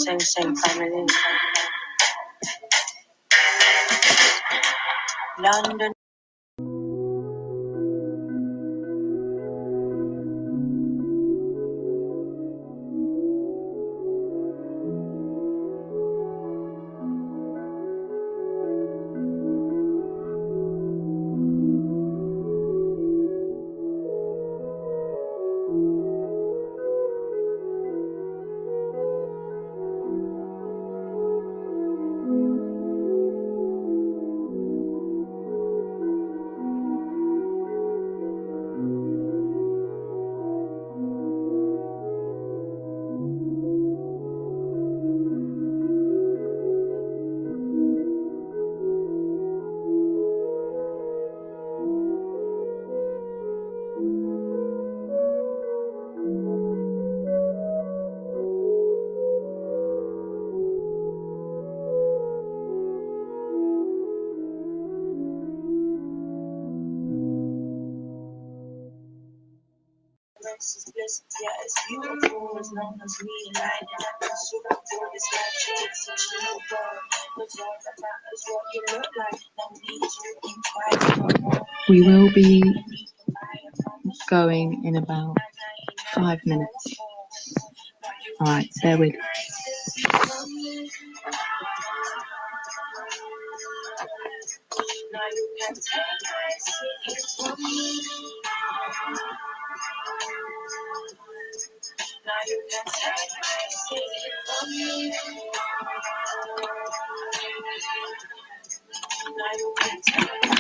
Same family. London. Is blessed, yeah, it's beautiful as long as we align and I'm consumable. This life shit, it's achievable. Cause all that matters what you look like. No need to think twice no more. We will be going in about 5 minutes. Alright, bear with. Now you can take my city from me. Now you can take my city from me. Now you can take my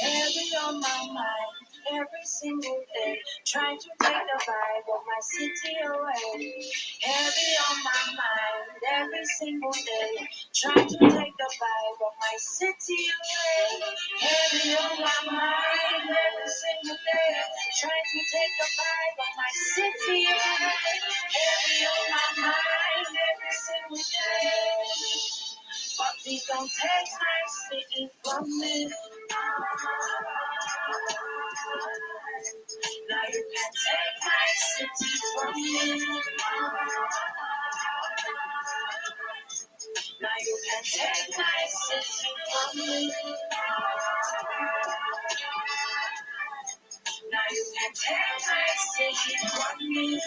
Heavy on my mind, every single day, trying to take the vibe of my city away. Heavy on my mind, every single day, trying to take the vibe of my city away. Heavy on my mind, every single day, trying to take the vibe of my city away. Heavy on my mind, every single day. But please don't take my city from me. Now you can take my city from me. Now you can take my city from me. Now you can take my city from me.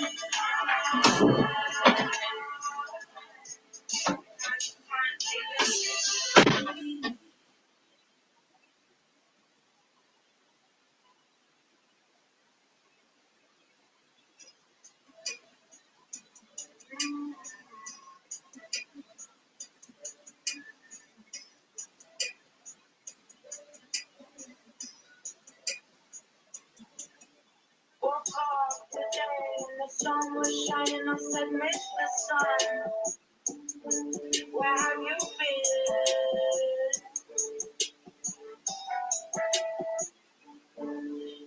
Woke up today and the sun was shining. I said, Mr. Sun, where have you been?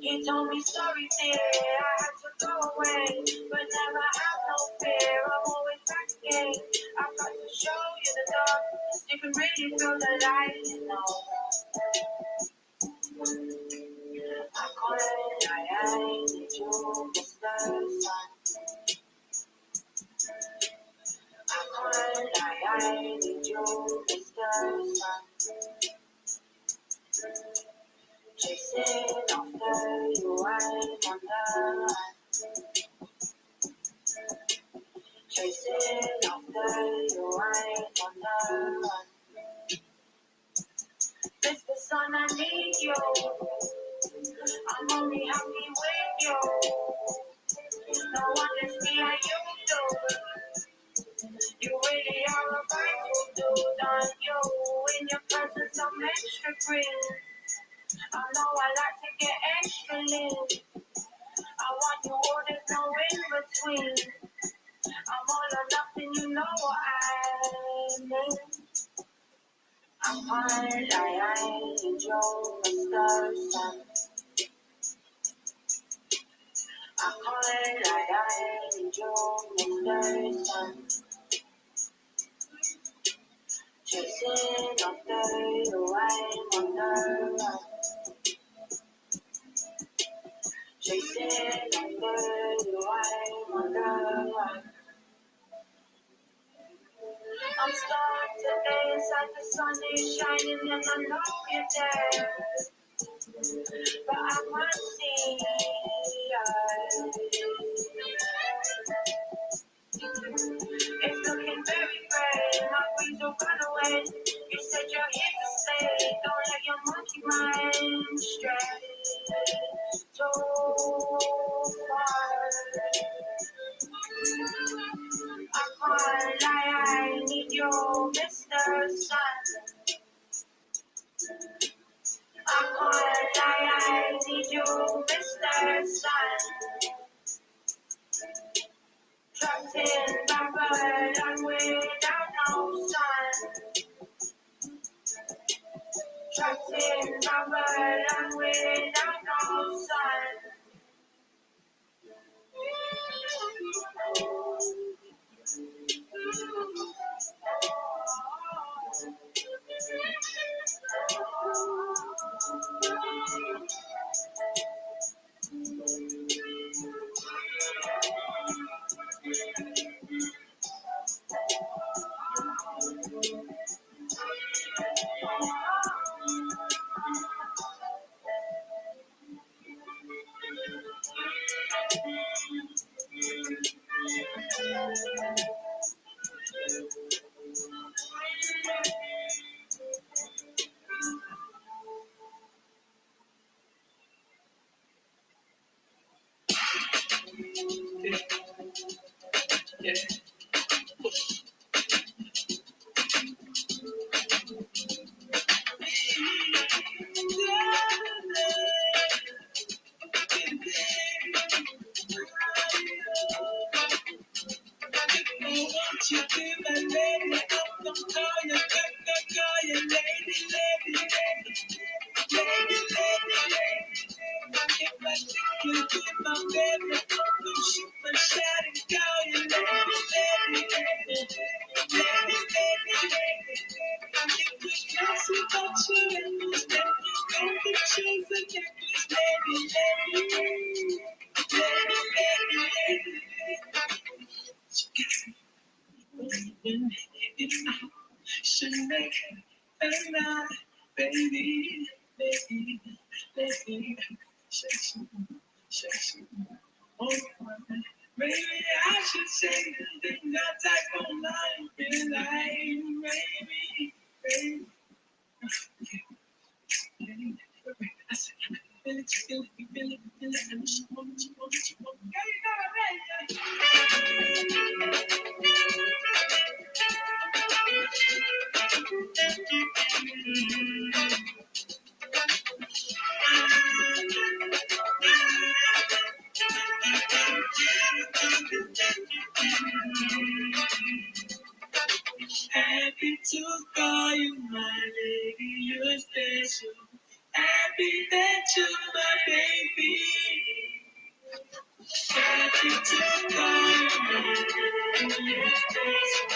He told me, sorry dear, I had to go away, but never have no fear, I'm always back again. I've got to show you the darkness, you can really feel the light, you know. I call it, I need you, Mr. Sun. I call it, I need you, Mr. Sun. Chasing after you, I'm on the run. Chasing after you, I'm on the run. Mr. Sun, I need you. I'm only happy with you. No one can see how you do. You really are a vital dude, aren't you? In your presence, I'm extra green. I know I like to get extra lean. I want you all, there's no in between. I'm all or nothing, you know what I mean. I'm fine, I need you, Mr. Sun. I can't lie, I need you, Mr. Sun. Chasing after you, I'm on the run. Chasing after you, I'm on the run. I'm stuck today inside the sun is shining and I know you're there, but I can't see it's looking very gray, my breeze will run away. You said you're here to stay, don't let your monkey mind stray too far. I can't lie, I need you, Mr. Sun. I can't lie, I need you, Mr. Sun. Trapped in Babylon without no sun. Trapped in Babylon without no sun. Happy to call you my lady, you're special. Happy that you're my baby. Happy to call you my lady, you're special.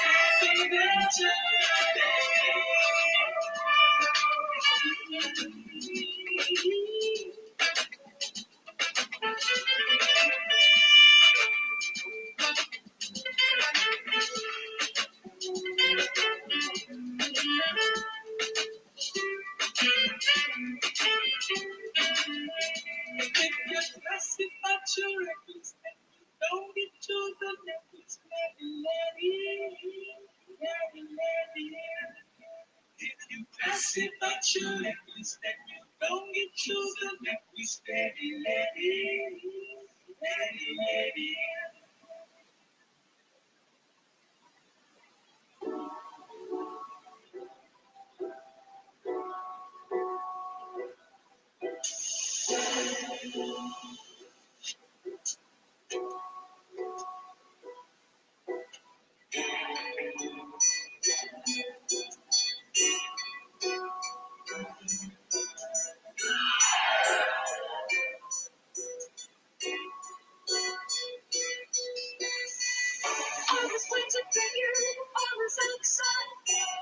Happy that you're my baby.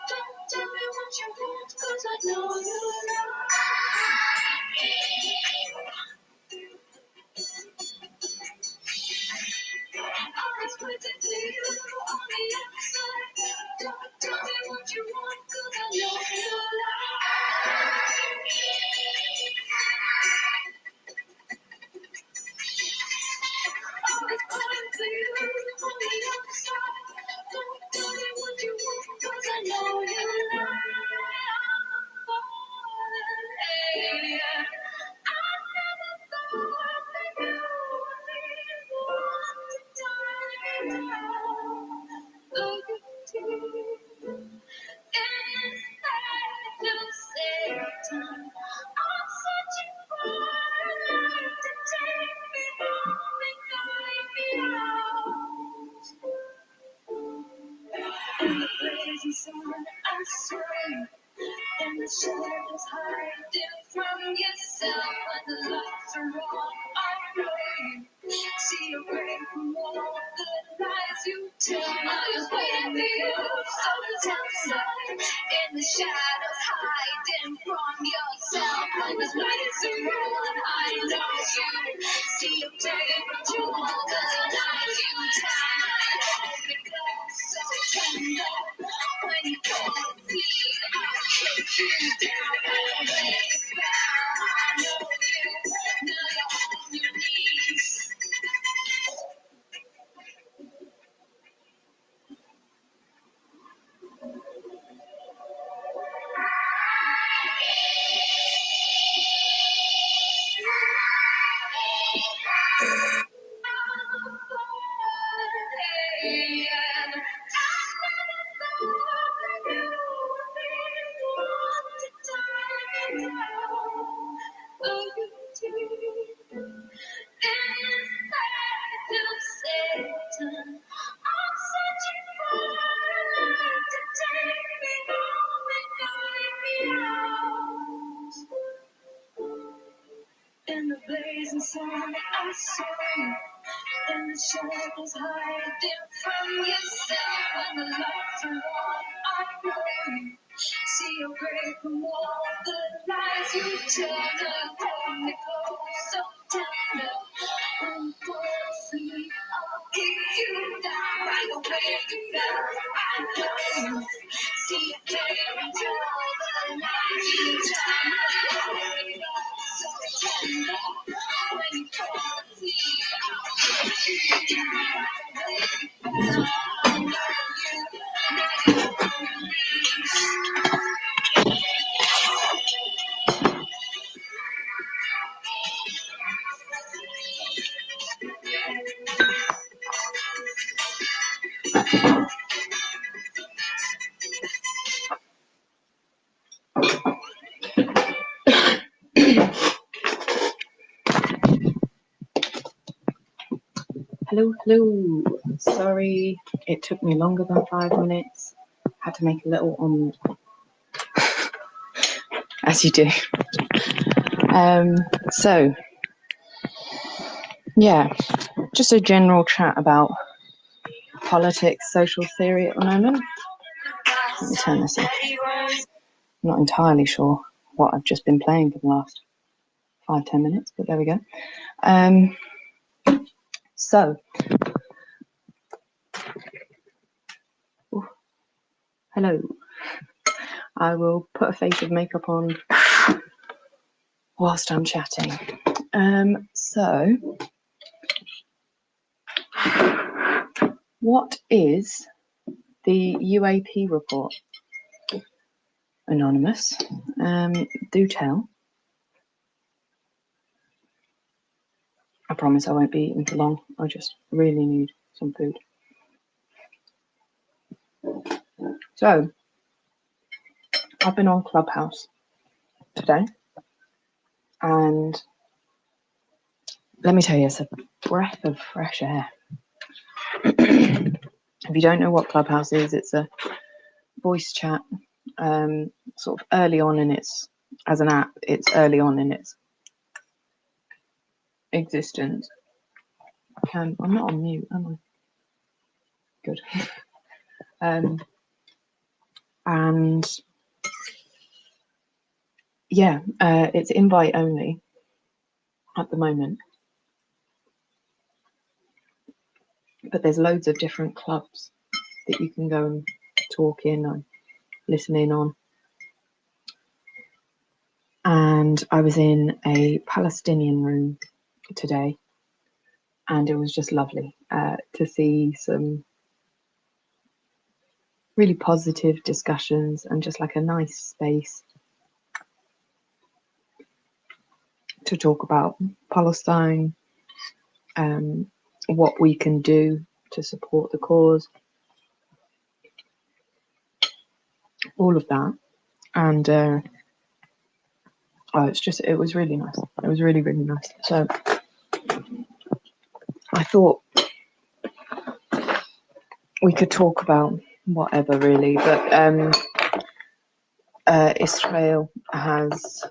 Don't tell me what you want, 'cause I know you know. Always waiting for you on the other side. Don't tell me what you want, 'cause I know you always waiting for you on the other side. Don't tell me what you want, 'cause I know you Hey, I never thought that you would be the one to die now. Look at you. Instead of Satan, I'm searching for a light to take me home and guide me out. In the blazing sun, I swim. In the shadows, hiding from yourself. When the lights are on, I know you. See you break from all the lies you tell. Now you're waiting for you, so tell me. In the shadows, hiding from yourself. When the lights are on, I know you. See you break from all the lies you tell. Hold me close, so tender. When you call me, I'll take you down. I'll lay you down. I know you. Now you're on your knees. In the blazing sun, I saw you. In the shadows, hiding from yourself. When the lights are on, I know you. See you break from all the lies you tell. Now hold me close, so tender. When you fall asleep, I'll keep you down. Right away, you know I know you. See you carry all the lies you tell. Now hold me close, so tender. When you fall asleep, I'll keep you down. Right away, you know I know you. Now you're on your knees. Hello, hello. Sorry, it took me longer than 5 minutes. Had to make a little omelette, as you do. So, yeah, just a general chat about politics, social theory at the moment. Let me turn this off. I'm not entirely sure what I've just been playing for the last 5-10 minutes, but there we go. So, hello. I will put a face of makeup on whilst I'm chatting. So, what is the UAP report? Anonymous, do tell. I promise I won't be eating for long. I just really need some food. So, I've been on Clubhouse today, and let me tell you, it's a breath of fresh air. If you don't know what Clubhouse is, it's a voice chat, sort of early on in its, as an app, it's early on in its existence. I'm not on mute, am I? Good. And yeah, it's invite only at the moment, but there's loads of different clubs that you can go and talk in and listen in on. And I was in a Palestinian room today, and it was just lovely to see some really positive discussions and just like a nice space to talk about Palestine, what we can do to support the cause, all of that. And it was really nice. It was really, really nice. So I thought we could talk about whatever really, but Israel has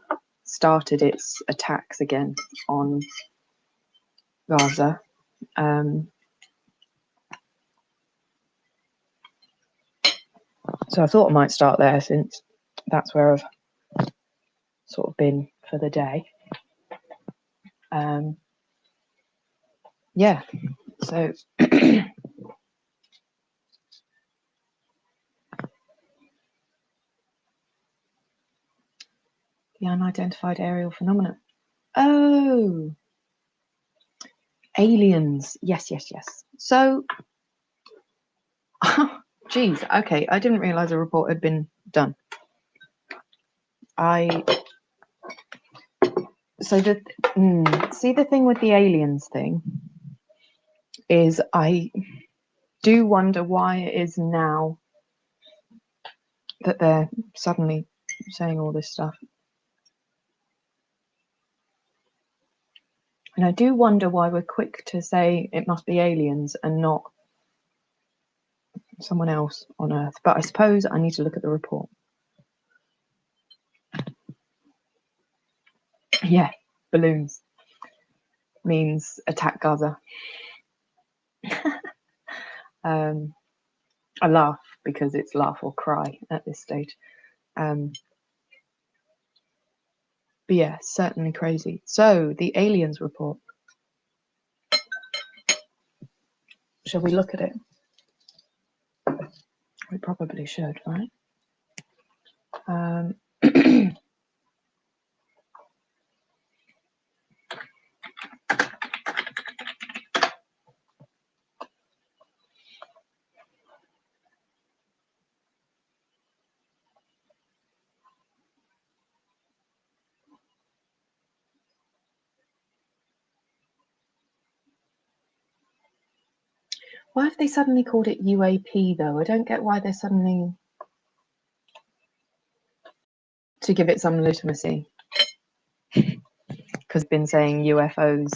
started its attacks again on Gaza. So I thought I might start there, since that's where I've sort of been for the day. Yeah, so the unidentified aerial phenomena. Oh, aliens. Yes. So, geez, okay, I didn't realise a report had been done. See, the thing with the aliens thing is I do wonder why it is now that they're suddenly saying all this stuff. And I do wonder why we're quick to say it must be aliens and not someone else on Earth. But I suppose I need to look at the report. Yeah, balloons means attack Gaza. I laugh because it's laugh or cry at this stage. But yeah, certainly crazy. So the aliens report. Shall we look at it? We probably should, right? Why have they suddenly called it UAP though? I don't get why they're suddenly to give it some legitimacy. Because they've been saying UFOs,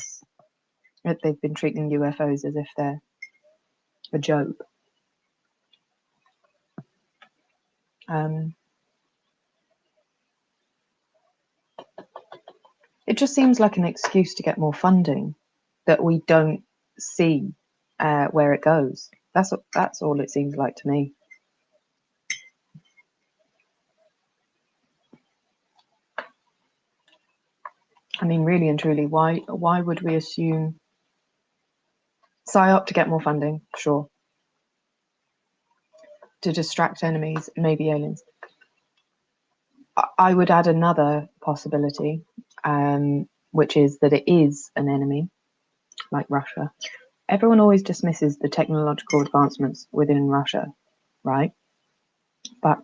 they've been treating UFOs as if they're a joke. It just seems like an excuse to get more funding that we don't see where it goes. That's all it seems like to me. I mean, really and truly, why would we assume PSYOP to get more funding? Sure. To distract enemies, maybe aliens. I would add another possibility, which is that it is an enemy, like Russia. Everyone always dismisses the technological advancements within Russia, right? But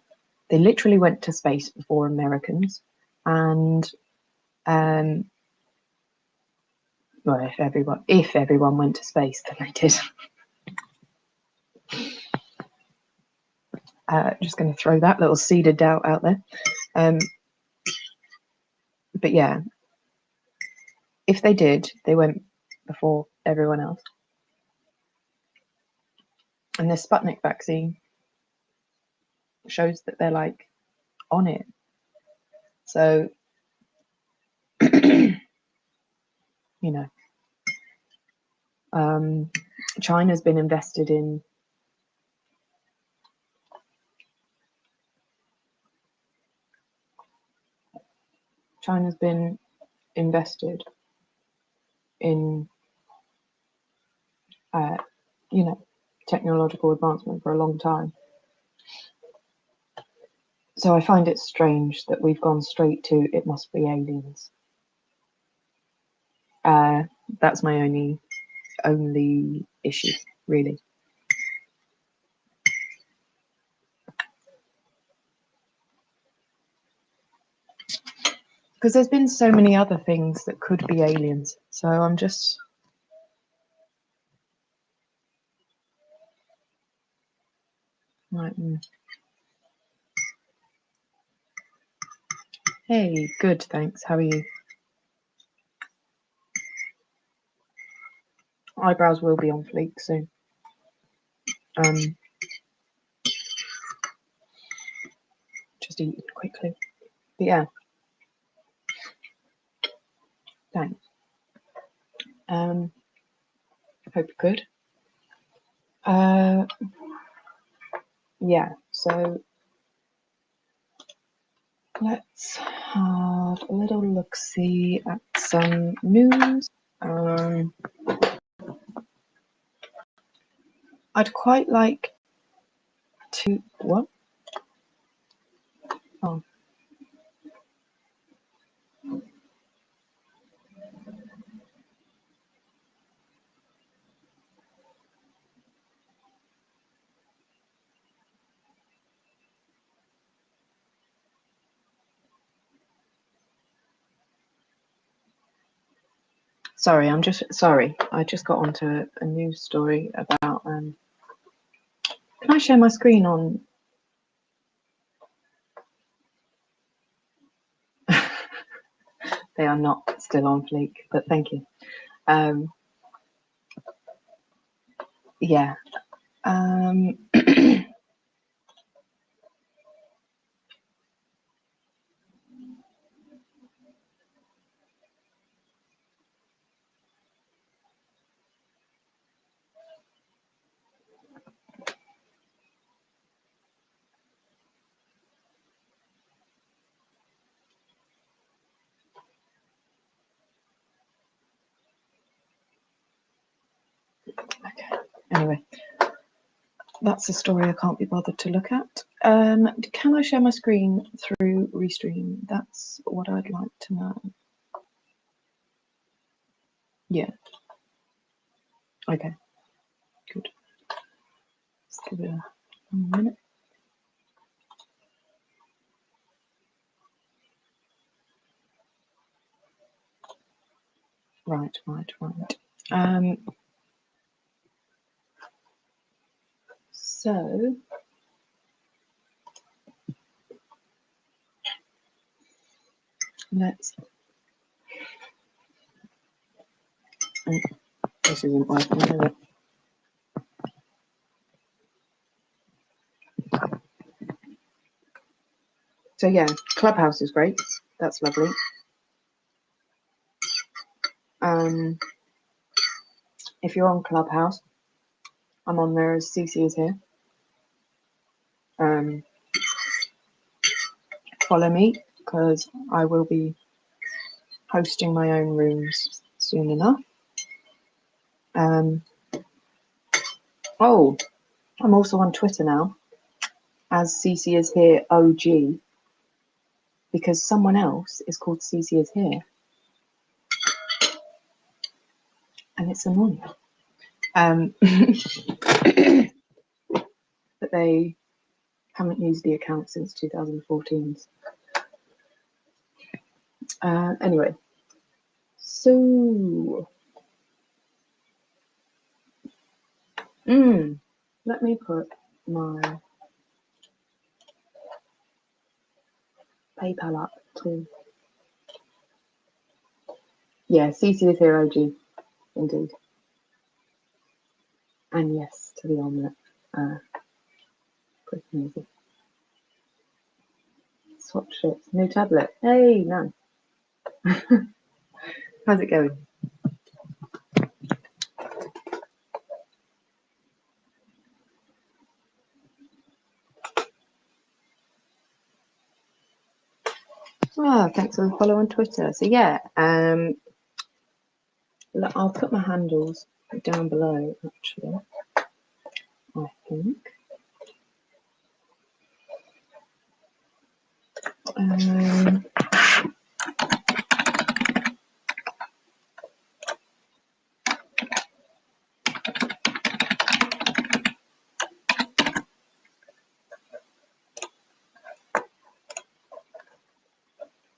they literally went to space before Americans, and well, if everyone went to space, then they did. Just going to throw that little seed of doubt out there. But yeah, if they did, they went before everyone else. And the Sputnik vaccine shows that they're like on it. So, you know, China's been invested in China's been invested in, you know, technological advancement for a long time. So I find it strange that we've gone straight to it must be aliens. That's my only issue, really. Because there's been so many other things that could be aliens. So I'm just... Right. Hey, good, thanks. How are you? Eyebrows will be on fleek soon. Just eat quickly. But yeah. Thanks. Hope you're good. Yeah, so let's have a little look-see at some news. I'd quite like to... What? Oh. Sorry, I just got onto a news story about... Can I share my screen on... They are not still on fleek, but thank you. Yeah. Okay. Anyway, that's a story I can't be bothered to look at. Can I share my screen through Restream? That's what I'd like to know. Yeah. Okay. Good. Let's give it a minute. Right. So let's... This isn't working, is it? So yeah, Clubhouse is great. That's lovely. If you're on Clubhouse, I'm on there as CC is here. Follow me because I will be hosting my own rooms soon enough. Oh, I'm also on Twitter now as CC is here OG because someone else is called CC is here and it's annoying. But they haven't used the account since 2014. Anyway, so let me put my PayPal up too. Yeah, CC is here OG, indeed. And yes to the omelette. Pretty easy. Swap shirts, new tablet. Hey, no. How's it going? Oh, thanks for the follow on Twitter. So yeah, I'll put my handles down below. Actually, I think.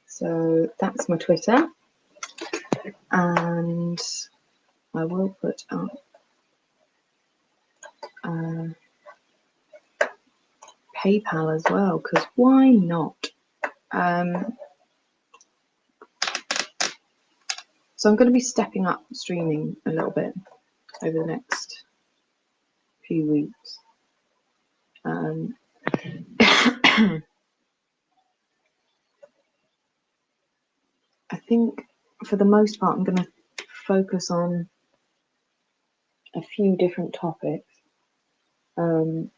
So that's my Twitter, and I will put up PayPal as well, because why not? So I'm going to be stepping up streaming a little bit over the next few weeks. I think for the most part, I'm going to focus on a few different topics. And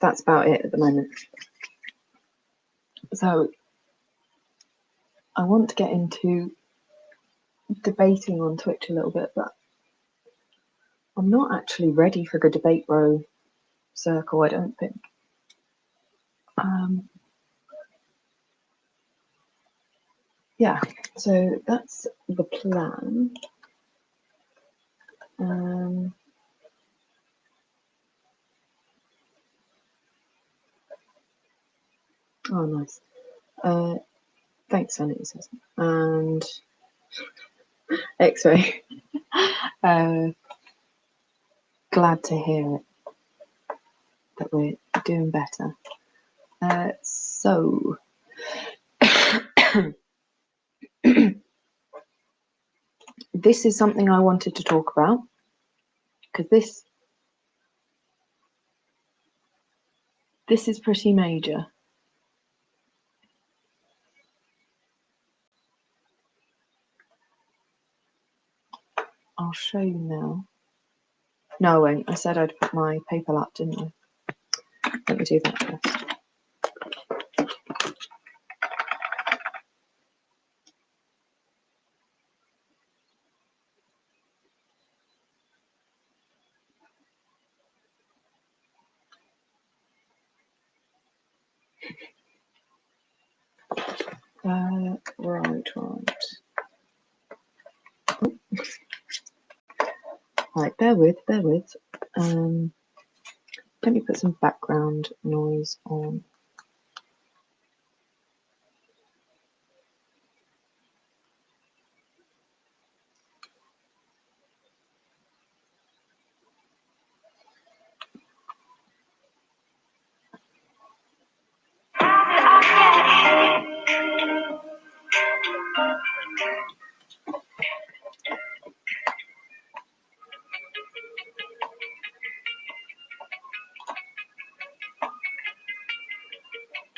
that's about it at the moment. So I want to get into debating on Twitch a little bit, but I'm not actually ready for the debate row circle, I don't think. Yeah, so that's the plan. Oh, nice. Thanks, Sanity says. And X-Ray. Glad to hear it, that we're doing better. So, this is something I wanted to talk about, because this is pretty major. I'll show you now. No, I won't. I said I'd put my PayPal up, didn't I? Let me do that first. Right. Right, bear with. Let me put some background noise on.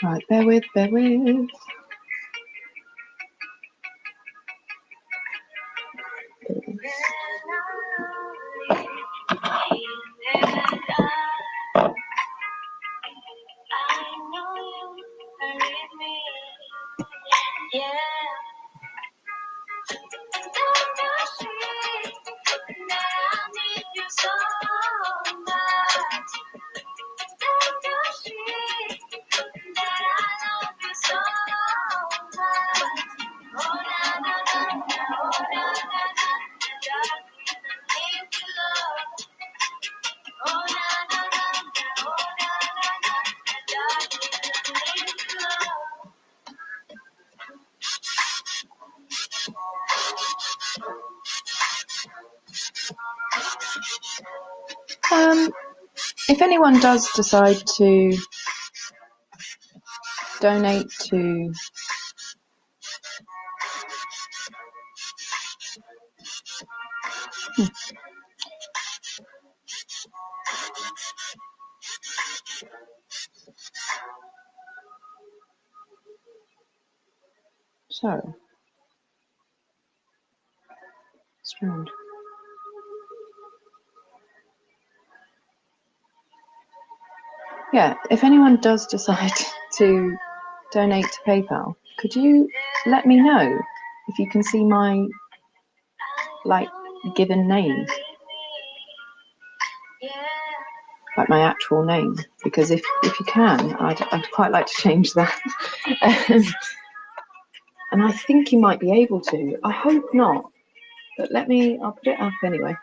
Right, bear with. If anyone does decide to donate to so strange. yeah, if anyone does decide to donate to PayPal, could you let me know if you can see my like given name, like my actual name? Because if you can, I'd quite like to change that. And I think you might be able to. I hope not, but I'll put it up anyway.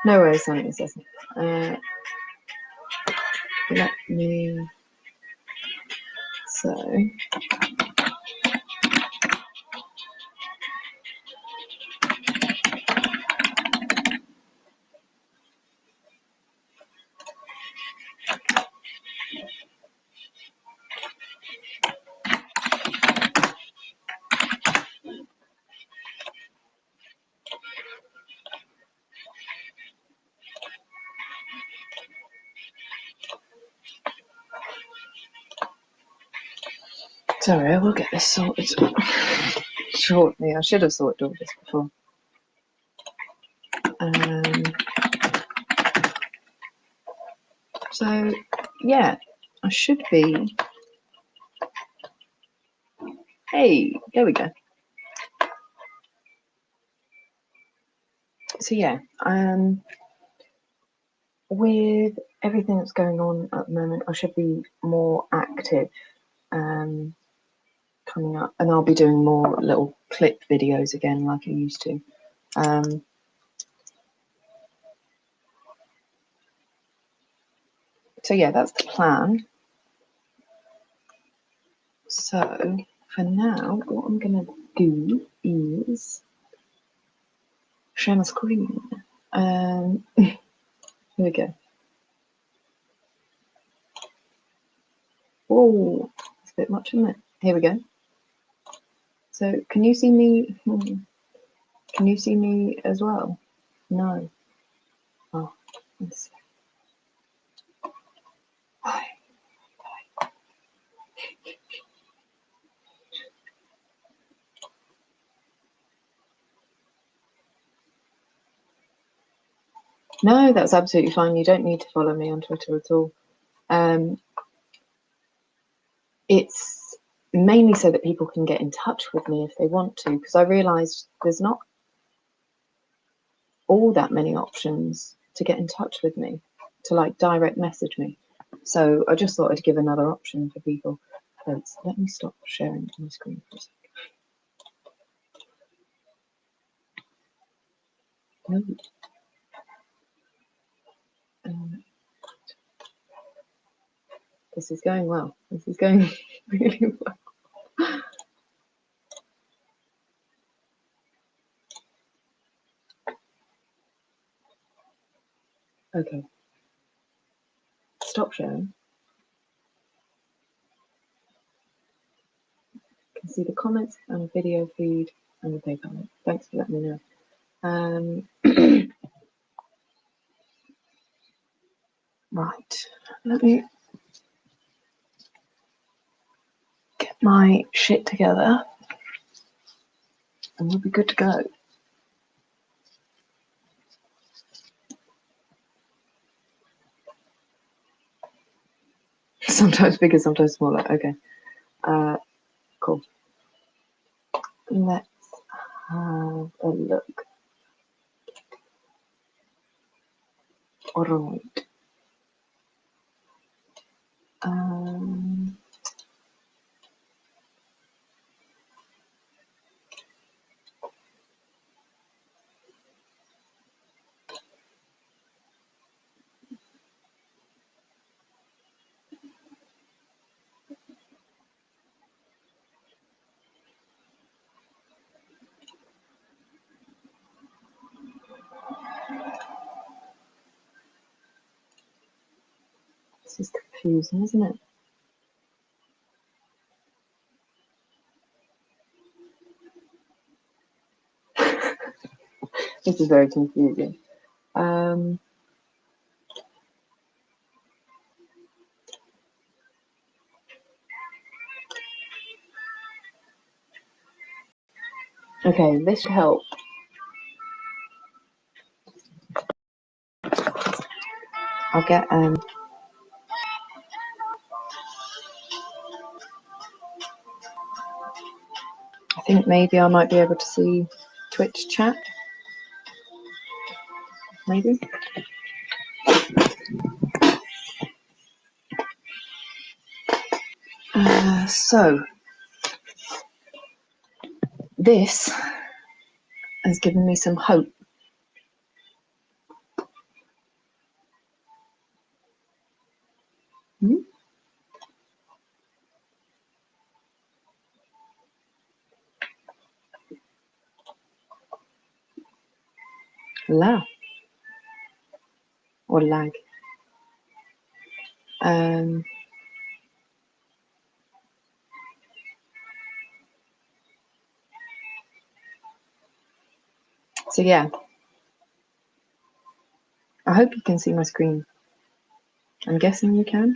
No worries, Sonic Assassin. Let me. So. Sorry, I will get this sorted shortly. I should have sorted all this before. So, yeah, I should be. Hey, there we go. So, yeah, with everything that's going on at the moment, I should be more active coming up, and I'll be doing more little clip videos again like I used to. So yeah, that's the plan. So for now, what I'm gonna do is share my screen. Here we go. Oh, it's a bit much, isn't it? Here we go. So can you see me? Can you see me as well? No. Oh, let's see. No, that's absolutely fine. You don't need to follow me on Twitter at all. It's mainly so that people can get in touch with me if they want to, because I realised there's not all that many options to get in touch with me, to like direct message me. So I just thought I'd give another option for people. Let me stop sharing my screen for a second. This is going well. This is going really well. Okay. Stop sharing. You can see the comments and the video feed and the PayPal link. Thanks for letting me know. Right. Let me get my shit together and we'll be good to go. Sometimes bigger, sometimes smaller. Okay. Cool. Let's have a look. All right. This is confusing, isn't it? This is very confusing. Okay, this should help. I'll get Maybe I might be able to see Twitch chat. Maybe. So this has given me some hope. La or lag. So yeah, I hope you can see my screen. I'm guessing you can.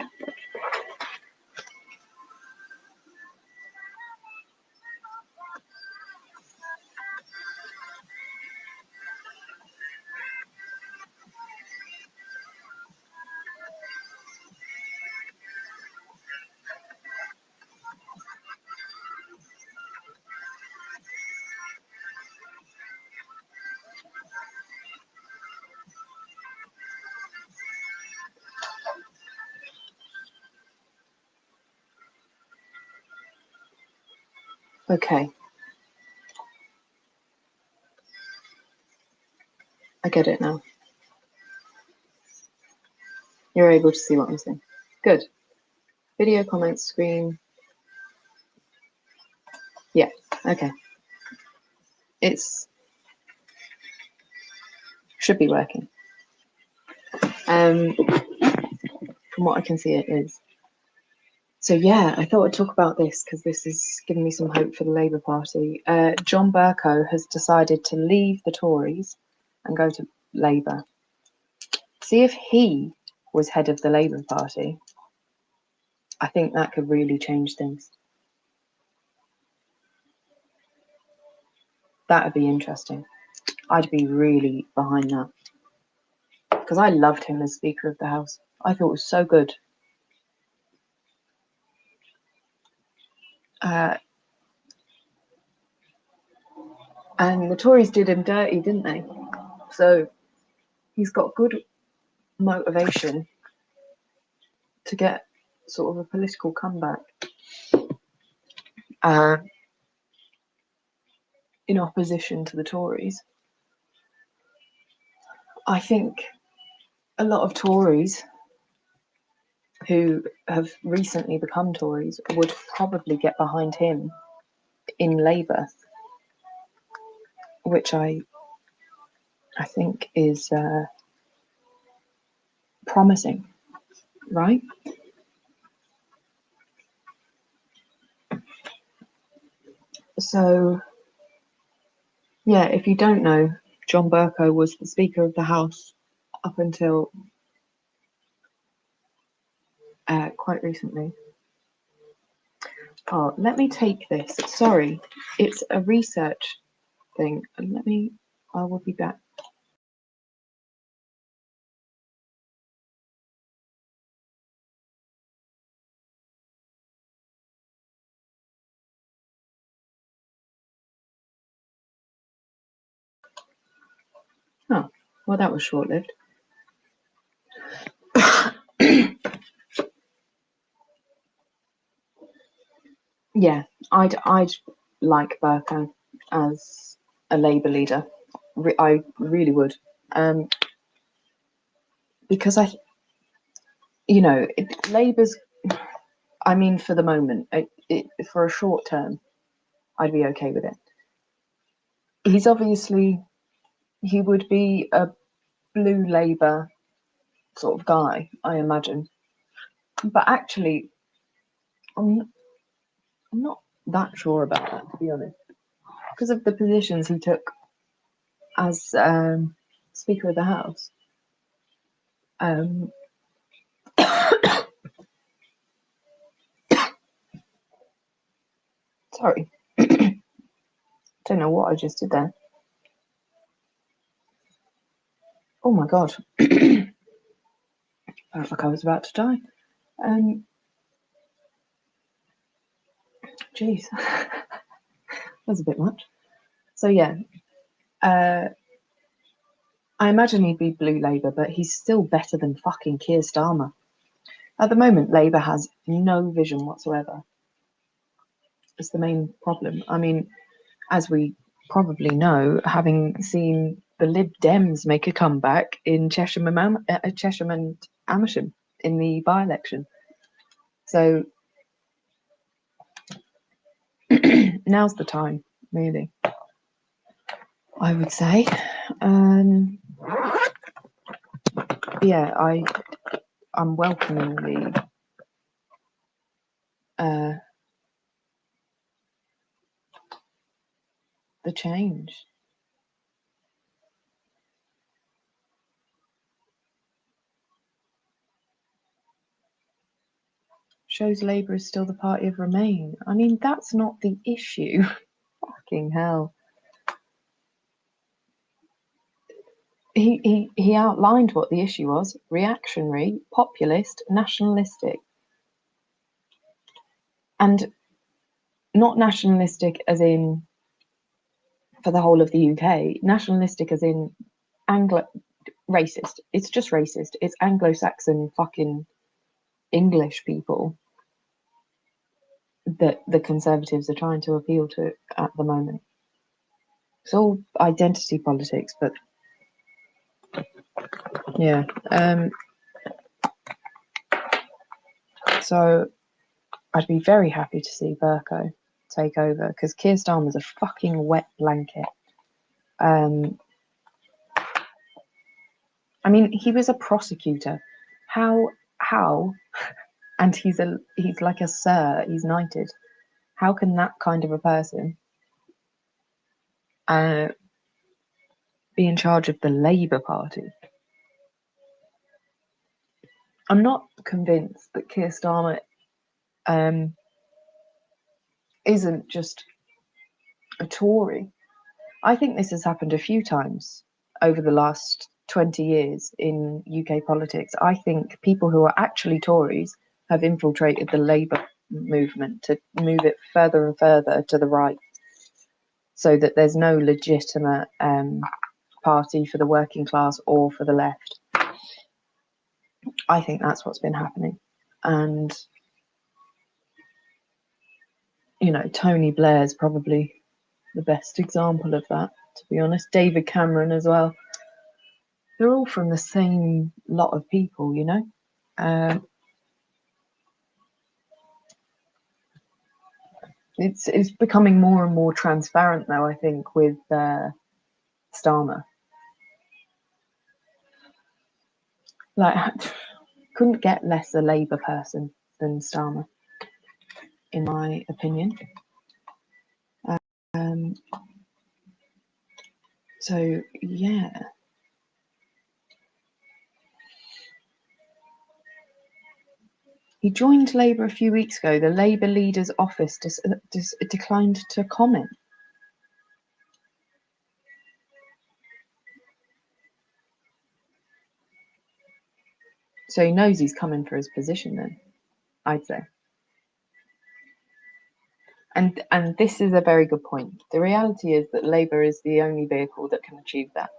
Okay. I get it now. You're able to see what I'm saying. Good. Video comments screen. Yeah, okay. It's should be working. From what I can see it is. So yeah, I thought I'd talk about this because this is giving me some hope for the Labour Party. John Bercow has decided to leave the Tories and go to Labour. See, if he was head of the Labour Party, I think that could really change things. That would be interesting. I'd be really behind that. Because I loved him as Speaker of the House. I thought it was so good. And the Tories did him dirty, didn't they? So he's got good motivation to get sort of a political comeback in opposition to the Tories. I think a lot of Tories who have recently become Tories would probably get behind him in Labour, which I think is promising, right? So, yeah, if you don't know, John Bercow was the Speaker of the House up until quite recently. Oh, let me take this. Sorry, it's a research thing. I will be back. Oh, well, that was short-lived. Yeah, I'd like Bercow as a Labour leader. I really would, because Labour's. I mean, for the moment, for a short term, I'd be okay with it. He would be a blue Labour sort of guy, I imagine. But actually, I'm not that sure about that, to be honest, because of the positions he took as Speaker of the House. Sorry, don't know what I just did there. Oh my god, felt like I was about to die. Jeez. That's a bit much. So yeah, I imagine he'd be Blue Labour, but he's still better than fucking Keir Starmer. At the moment, Labour has no vision whatsoever. It's the main problem. I mean, as we probably know, having seen the Lib Dems make a comeback in Chesham and Amersham in the by-election. So now's the time, really, I would say. Yeah, I'm welcoming the change. Shows Labour is still the party of Remain. I mean, that's not the issue. Fucking hell. He outlined what the issue was: reactionary, populist, nationalistic. And not nationalistic as in for the whole of the UK, nationalistic as in racist. It's just racist. It's Anglo-Saxon fucking English people that the Conservatives are trying to appeal to at the moment. It's all identity politics, but yeah. So I'd be very happy to see Bercow take over, because Keir Starmer's a fucking wet blanket. I mean, he was a prosecutor. How? And he's like a sir. He's knighted. How can that kind of a person be in charge of the Labour Party? I'm not convinced that Keir Starmer isn't just a Tory. I think this has happened a few times over the last 20 years in UK politics. I think people who are actually Tories have infiltrated the Labour movement to move it further and further to the right, so that there's no legitimate party for the working class or for the left. I think that's what's been happening. And, you know, Tony Blair's probably the best example of that, to be honest. David Cameron as well. They're all from the same lot of people, you know. It's becoming more and more transparent, though, I think, with Starmer. Like, couldn't get less a Labour person than Starmer, in my opinion. So, yeah. He joined Labour a few weeks ago. The Labour leader's office declined to comment. So he knows he's coming for his position then, I'd say. And this is a very good point. The reality is that Labour is the only vehicle that can achieve that.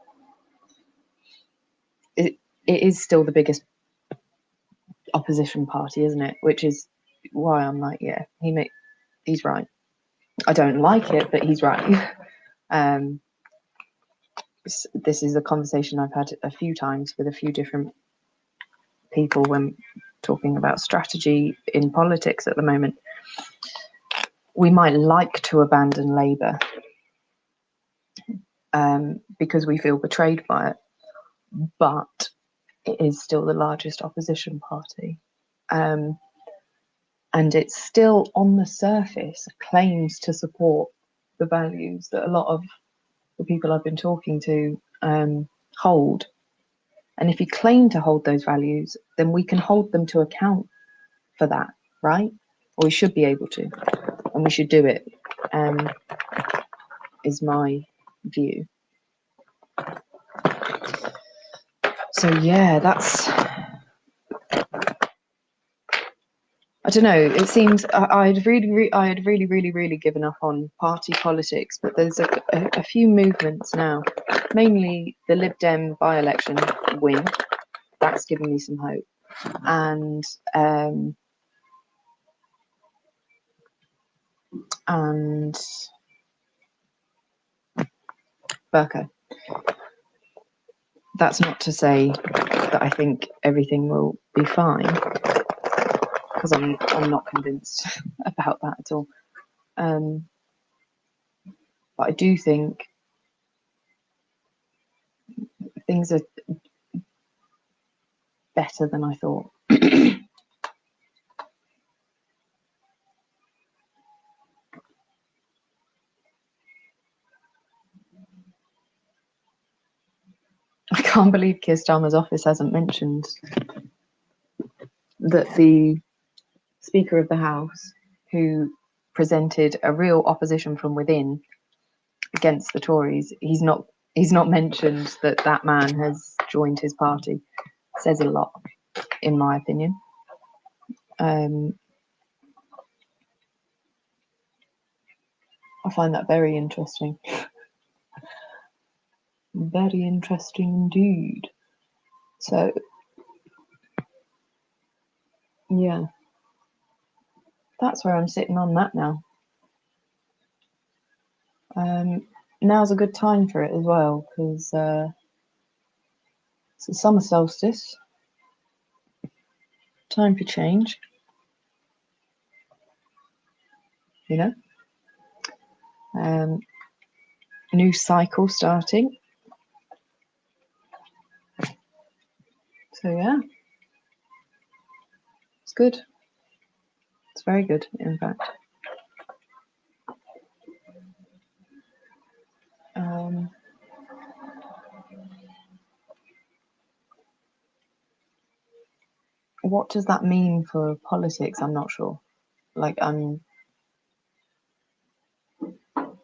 It is still the biggest opposition party, isn't it? Which is why I'm like, yeah, he's right. I don't like it, but he's right. This is a conversation I've had a few times with a few different people when talking about strategy in politics at the moment. We might like to abandon Labour because we feel betrayed by it, but it is still the largest opposition party. And it's still, on the surface, claims to support the values that a lot of the people I've been talking to hold. And if you claim to hold those values, then we can hold them to account for that, right? Or we should be able to, and we should do it, is my view. So yeah, I don't know. It seems I had really given up on party politics, but there's a few movements now, mainly the Lib Dem by-election win. That's given me some hope, and Bercow. That's not to say that I think everything will be fine, because I'm not convinced about that at all. But I do think things are better than I thought. I can't believe Keir Starmer's office hasn't mentioned that the Speaker of the House, who presented a real opposition from within against the Tories, he's not mentioned that man has joined his party. Says a lot, in my opinion. I find that very interesting. Very interesting indeed. So, yeah, that's where I'm sitting on that now. Now's a good time for it as well, because it's the summer solstice. Time for change. You know? New cycle starting. So, yeah. It's good. It's very good, in fact. What does that mean for politics? I'm not sure. Like, I'm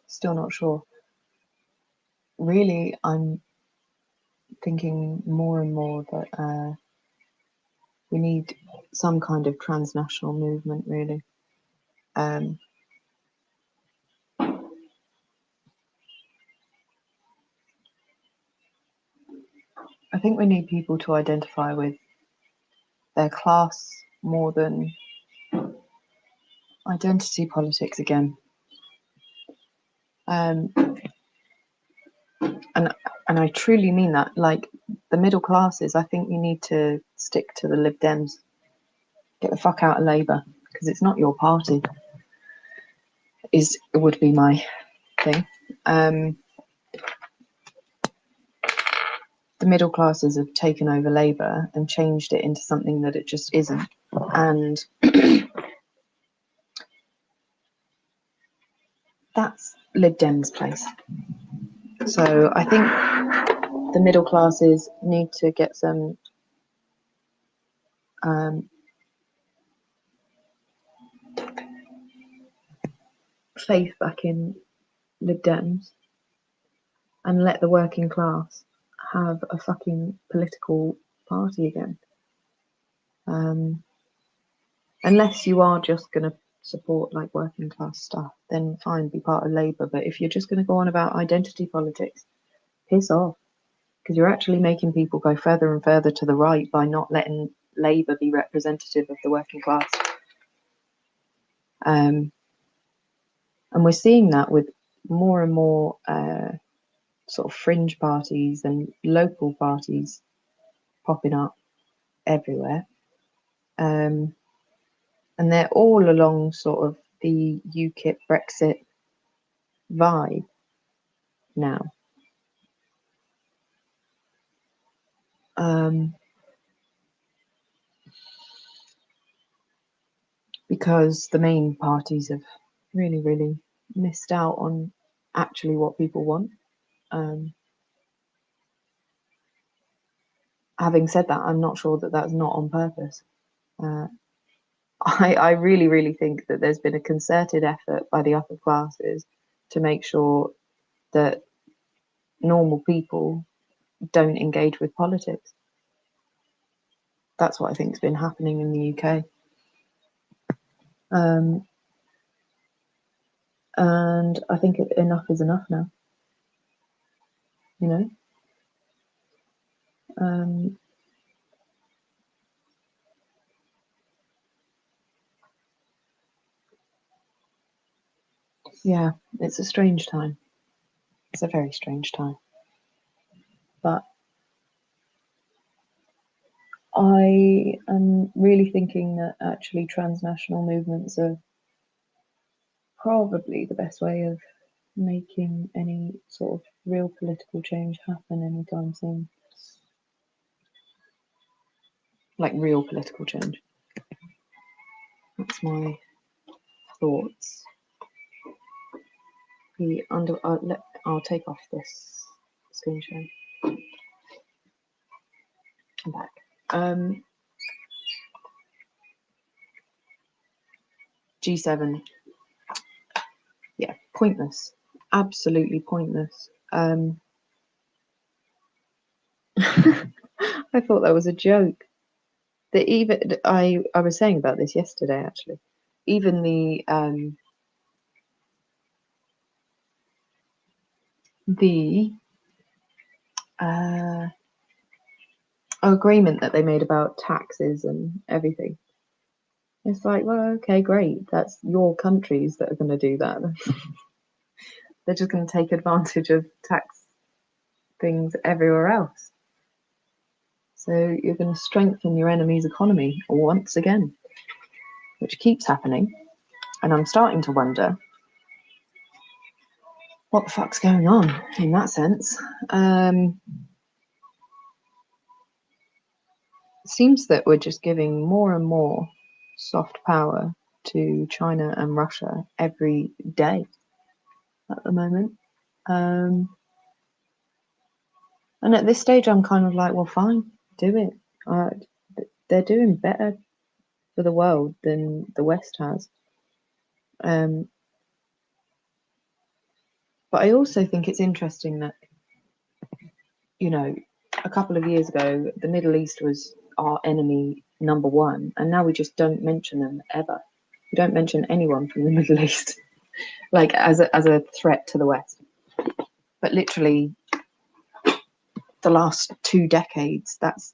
still not sure. Really, I'm thinking more and more that we need some kind of transnational movement, really. I think we need people to identify with their class more than identity politics again. And I truly mean that. Like, the middle classes, I think you need to stick to the Lib Dems. Get the fuck out of Labour, because it's not your party. It would be my thing. The middle classes have taken over Labour and changed it into something that it just isn't. And that's Lib Dems' place. So I think the middle classes need to get some faith back in Lib Dems and let the working class have a fucking political party again. Unless you are just going to support like working class stuff, then fine, be part of Labour. But if you're just going to go on about identity politics, piss off, because you're actually making people go further and further to the right by not letting Labour be representative of the working class. And we're seeing that with more and more sort of fringe parties and local parties popping up everywhere. And they're all along sort of the UKIP Brexit vibe now. Because the main parties have really missed out on actually what people want. Having said that, I'm not sure that that's not on purpose. I really think that there's been a concerted effort by the upper classes to make sure that normal people don't engage with politics. That's what I think has been happening in the UK. And I think enough is enough now. You know. Yeah, it's a strange time. It's a very strange time. But I am really thinking that actually transnational movements are probably the best way of making any sort of real political change happen anytime soon. Like real political change. That's my thoughts. I'll take off this screen share. I'm back. G7. Yeah, pointless. Absolutely pointless. I thought that was a joke. I was saying about this yesterday actually. Even the agreement that they made about taxes and everything. It's like, well, okay, great. That's your countries that are going to do that. They're just going to take advantage of tax things everywhere else. So you're going to strengthen your enemy's economy once again, which keeps happening. And I'm starting to wonder what the fuck's going on in that sense. It seems that we're just giving more and more soft power to China and Russia every day at the moment. And at this stage, I'm kind of like, well, fine, do it. They're doing better for the world than the West has. But I also think it's interesting that, you know, a couple of years ago, the Middle East was our enemy number one, and now we just don't mention them ever. We don't mention anyone from the Middle East, like as a threat to the West. But literally, the last 2 decades, that's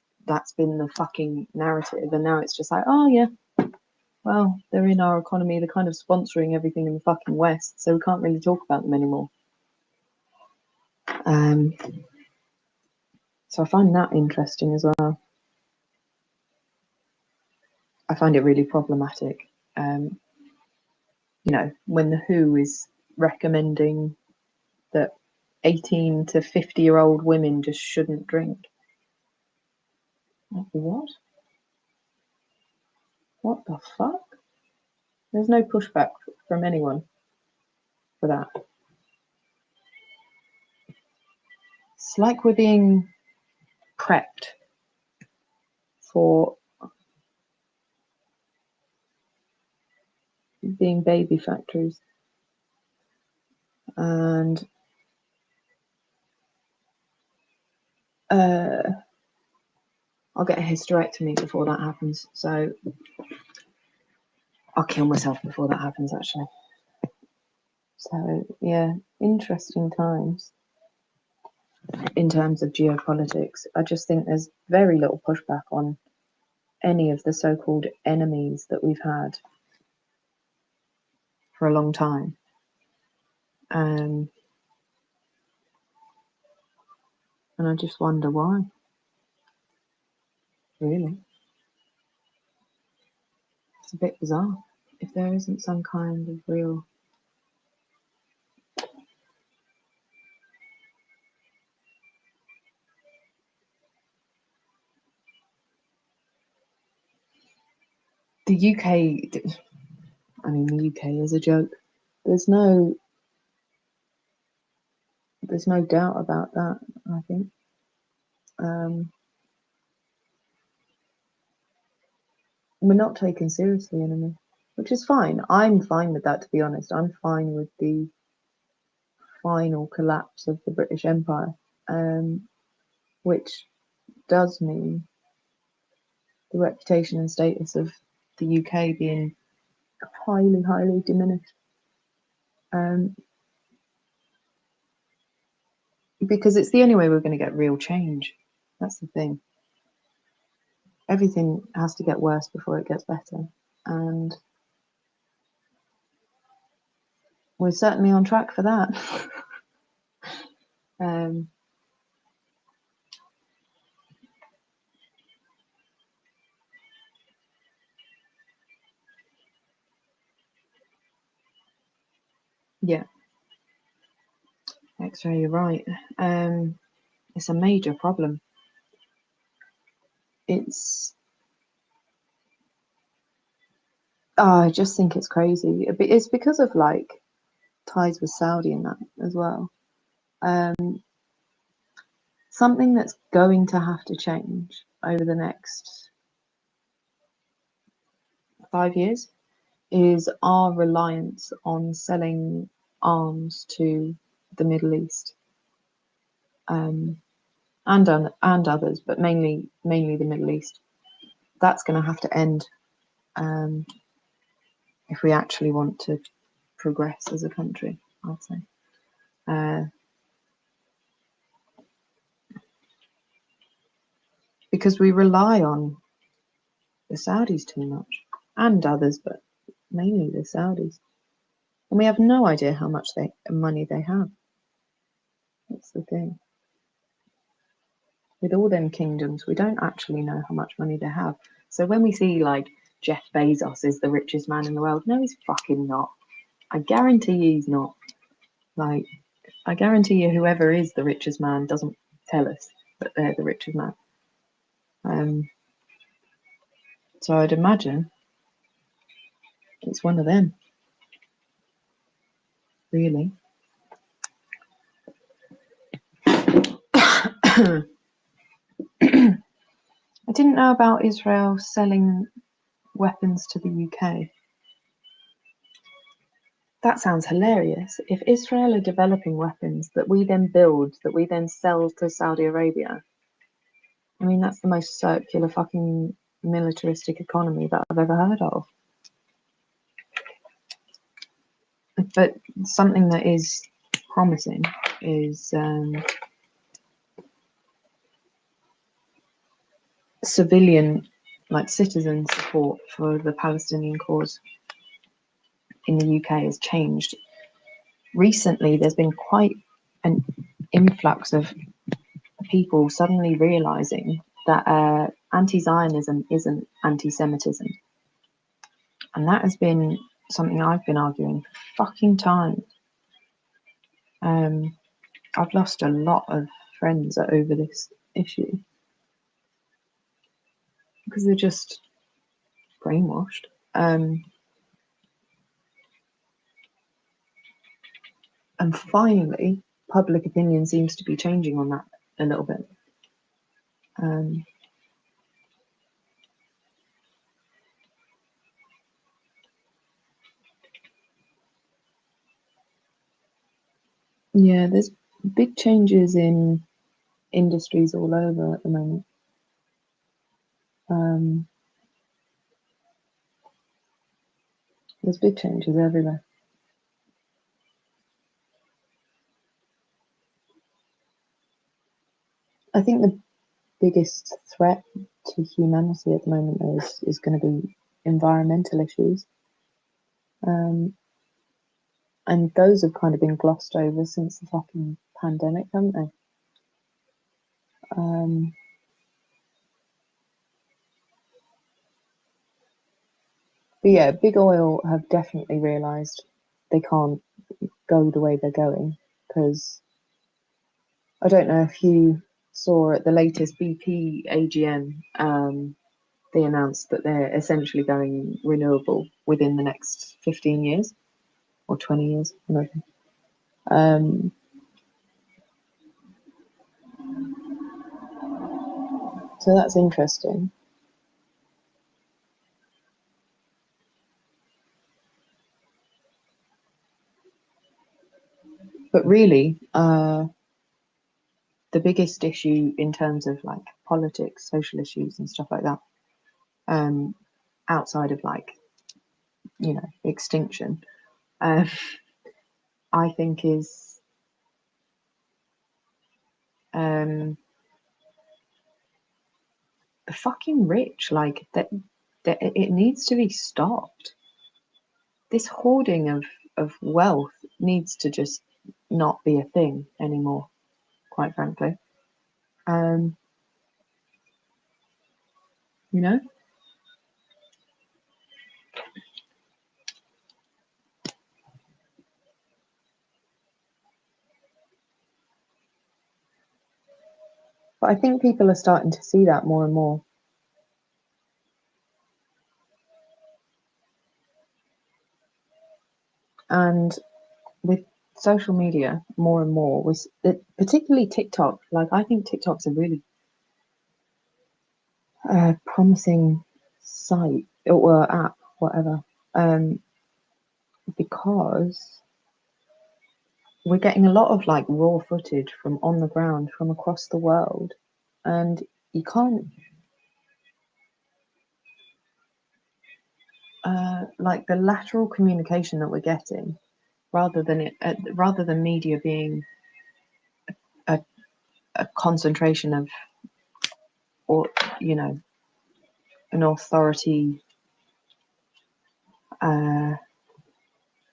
been the fucking narrative, and now it's just like, oh yeah, well, they're in our economy, they're kind of sponsoring everything in the fucking West, so we can't really talk about them anymore. So I find that interesting as well. I find it really problematic. You know, when the WHO is recommending that 18 to 50-year-old women just shouldn't drink. What? What the fuck? There's no pushback from anyone for that. It's like we're being prepped for being baby factories. And I'll get a hysterectomy before that happens. So I'll kill myself before that happens, actually. So, yeah, interesting times in terms of geopolitics. I just think there's very little pushback on any of the so-called enemies that we've had for a long time. And I just wonder why. Really. It's a bit bizarre. If there isn't some kind of real... The UK, I mean, the UK is a joke. There's no doubt about that, I think. We're not taken seriously anymore, which is fine. I'm fine with that, to be honest. I'm fine with the final collapse of the British Empire, which does mean the reputation and status of the UK being highly, highly diminished. Because it's the only way we're going to get real change. That's the thing. Everything has to get worse before it gets better. And we're certainly on track for that. Yeah. X-ray, you're right. It's a major problem. I just think it's crazy. It's because of like ties with Saudi and that as well. Something that's going to have to change over the next 5 years is our reliance on selling arms to the Middle East, and others, but mainly the Middle East. That's going to have to end if we actually want to progress as a country, I'd say. Because we rely on the Saudis too much, and others, but mainly the Saudis. And we have no idea how much money they have. That's the thing. With all them kingdoms, we don't actually know how much money they have. So when we see like Jeff Bezos is the richest man in the world, no, he's fucking not. I guarantee you he's not. Like, I guarantee you whoever is the richest man doesn't tell us that they're the richest man. So I'd imagine it's one of them, really. I didn't know about Israel selling weapons to the UK. That sounds hilarious. If Israel are developing weapons that we then build, that we then sell to Saudi Arabia, I mean, that's the most circular fucking militaristic economy that I've ever heard of. But something that is promising is civilian, like citizen support for the Palestinian cause in the UK has changed. Recently, there's been quite an influx of people suddenly realizing that anti-Zionism isn't anti-Semitism. And that has been something I've been arguing for fucking time. I've lost a lot of friends over this issue because they're just brainwashed. And finally, public opinion seems to be changing on that a little bit. Yeah, there's big changes in industries all over at the moment. There's big changes everywhere. I think the biggest threat to humanity at the moment is going to be environmental issues. And those have kind of been glossed over since the fucking pandemic, haven't they? But yeah, big oil have definitely realised they can't go the way they're going, because I don't know if you saw at the latest BP AGM, they announced that they're essentially going renewable within the next 15 years or 20 years. So that's interesting. But really, the biggest issue in terms of like politics, social issues and stuff like that, outside of like extinction, I think is the fucking rich. Like that it needs to be stopped. This hoarding of wealth needs to just not be a thing anymore, quite frankly. You know? But I think people are starting to see that more and more. And with social media, more and more, particularly TikTok, like I think TikTok's a really promising site or app, whatever, because we're getting a lot of like raw footage from on the ground from across the world, and you can't like the lateral communication that we're getting, rather than media being a concentration of, or an authority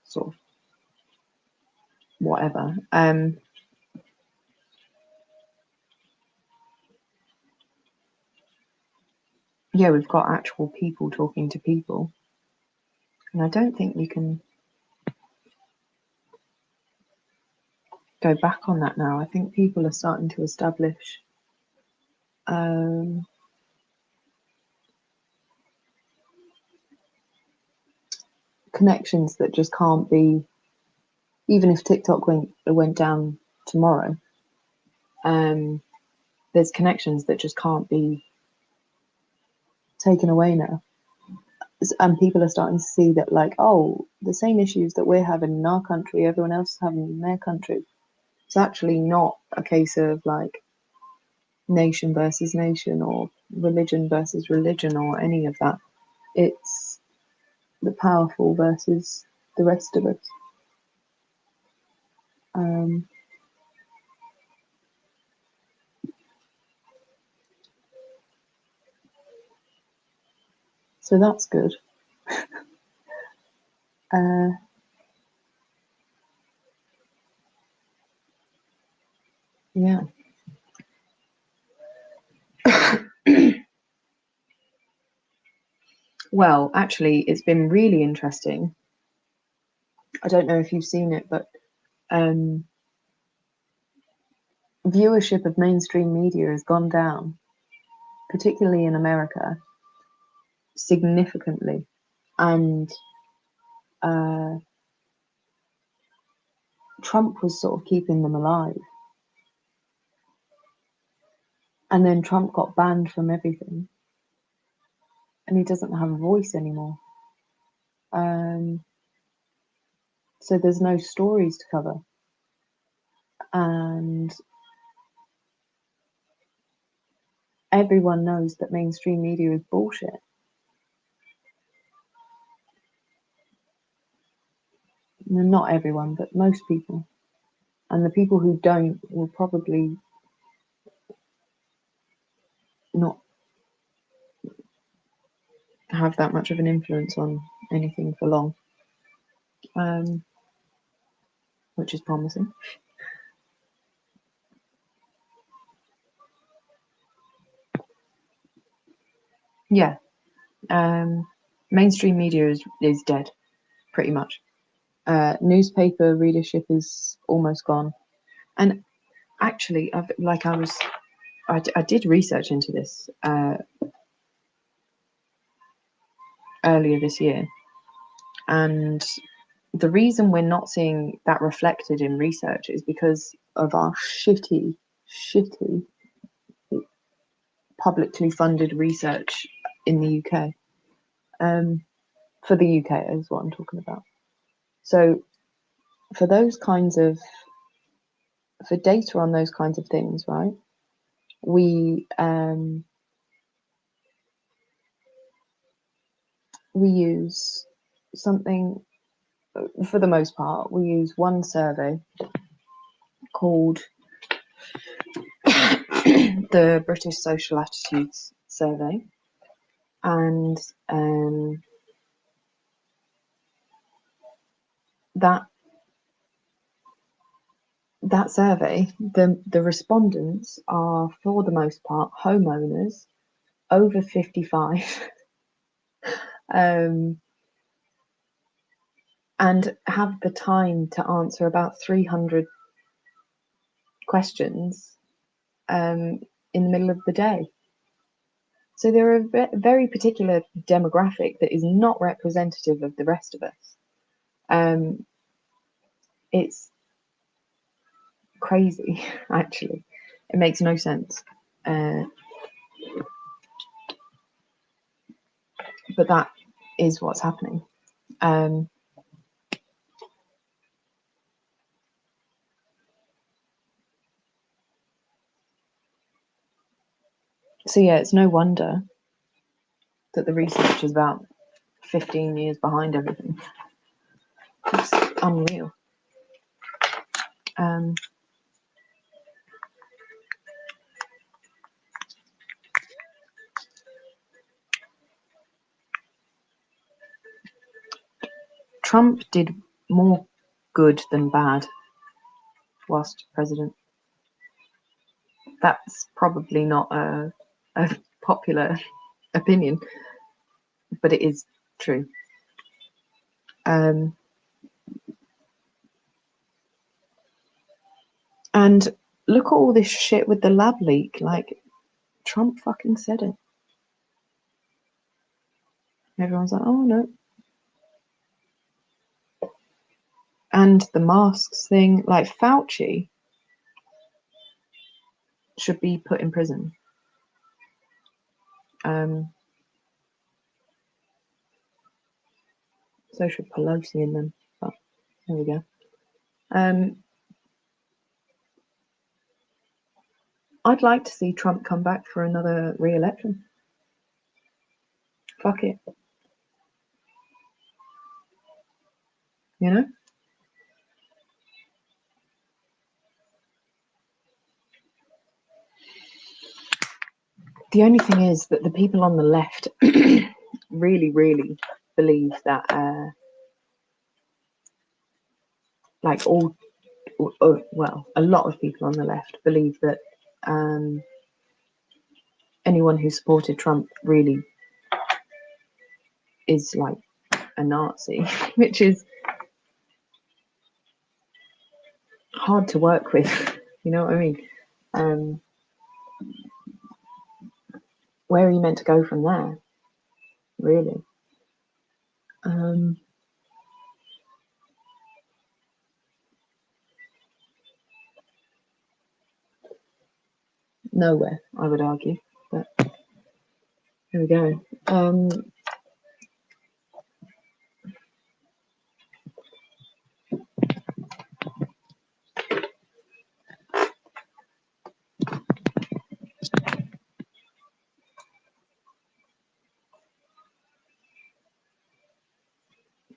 sort of whatever. Yeah, we've got actual people talking to people, and I don't think we can go back on that now. I think people are starting to establish connections that just can't be, even if TikTok went down tomorrow, there's connections that just can't be taken away now. And people are starting to see that, like, oh, the same issues that we're having in our country, everyone else is having in their country. It's actually not a case of like nation versus nation or religion versus religion or any of that. It's the powerful versus the rest of us. So that's good. Yeah. Well, actually, it's been really interesting. I don't know if you've seen it, but viewership of mainstream media has gone down, particularly in America, significantly. And Trump was sort of keeping them alive. And then Trump got banned from everything. And he doesn't have a voice anymore. So there's no stories to cover. And everyone knows that mainstream media is bullshit. Not everyone, but most people. And the people who don't will probably not have that much of an influence on anything for long, which is promising. Yeah, mainstream media is dead, pretty much. Newspaper readership is almost gone, and actually, I did research into this earlier this year, and the reason we're not seeing that reflected in research is because of our shitty publicly funded research in the UK. For the UK is what I'm talking about. So for data on those kinds of things, right? We use something, for the most part, we use one survey called the British Social Attitudes Survey, and that survey, the respondents are, for the most part, homeowners over 55, and have the time to answer about 300 questions in the middle of the day. So they're a very particular demographic that is not representative of the rest of us. It's crazy, actually. It makes no sense. But that is what's happening. So yeah, it's no wonder that the research is about 15 years behind everything. It's unreal. Trump did more good than bad whilst president. That's probably not a popular opinion, but it is true. And look at all this shit with the lab leak. Like, Trump fucking said it. Everyone's like, oh no. And the masks thing, like, Fauci should be put in prison. So should Pelosi and them. But there we go. I'd like to see Trump come back for another re-election. Fuck it. You know? The only thing is that the people on the left really, really believe that, like a lot of people on the left believe that anyone who supported Trump really is like a Nazi, which is hard to work with. You know what I mean? Where are you meant to go from there? Really? Nowhere, I would argue. But here we go.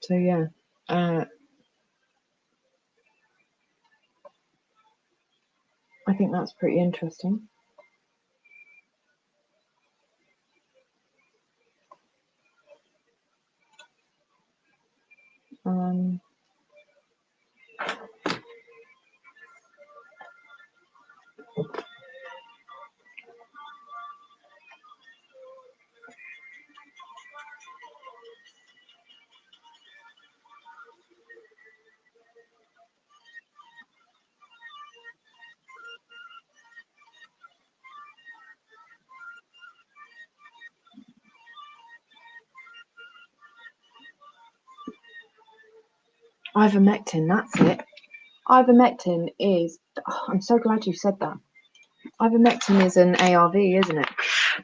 So yeah, I think that's pretty interesting. Ivermectin, that's it. Ivermectin is, I'm so glad you said that. Ivermectin is an ARV, isn't it?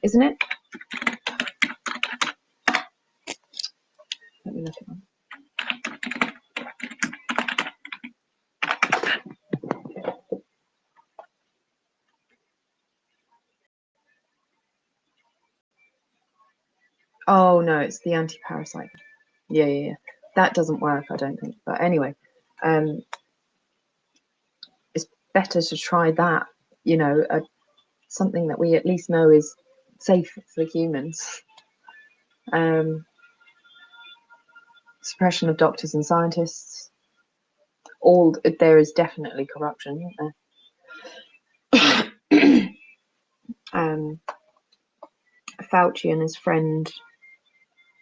Isn't it? Let me look it up. Oh no, it's the anti-parasite. Yeah. that doesn't work, I don't think. But anyway, it's better to try that, you know, something that we at least know is safe for humans. Suppression of doctors and scientists. There is definitely corruption, isn't there? Fauci and his friend,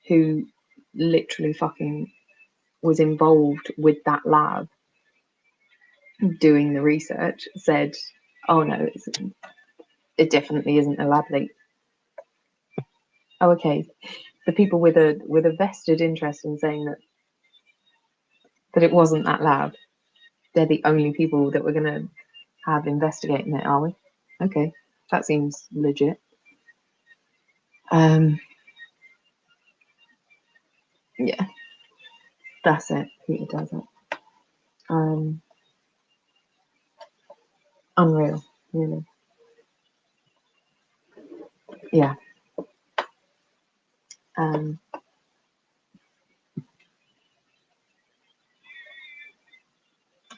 who literally fucking was involved with that lab doing the research, said, "Oh no, it definitely isn't a lab leak." Oh, okay. The people with a vested interest in saying that it wasn't that lab, they're the only people that we're going to have investigating it, are we? Okay, that seems legit. Yeah, that's it. Peter does it. Unreal, really. Yeah. I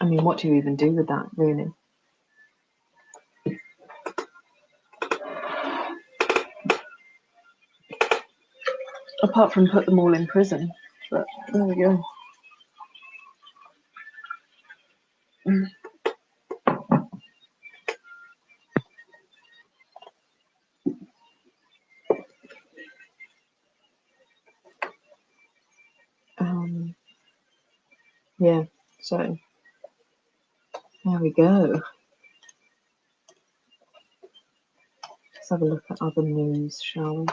mean, what do you even do with that, really? Apart from put them all in prison. But there we go. Yeah, so there we go. Let's have a look at other news, shall we?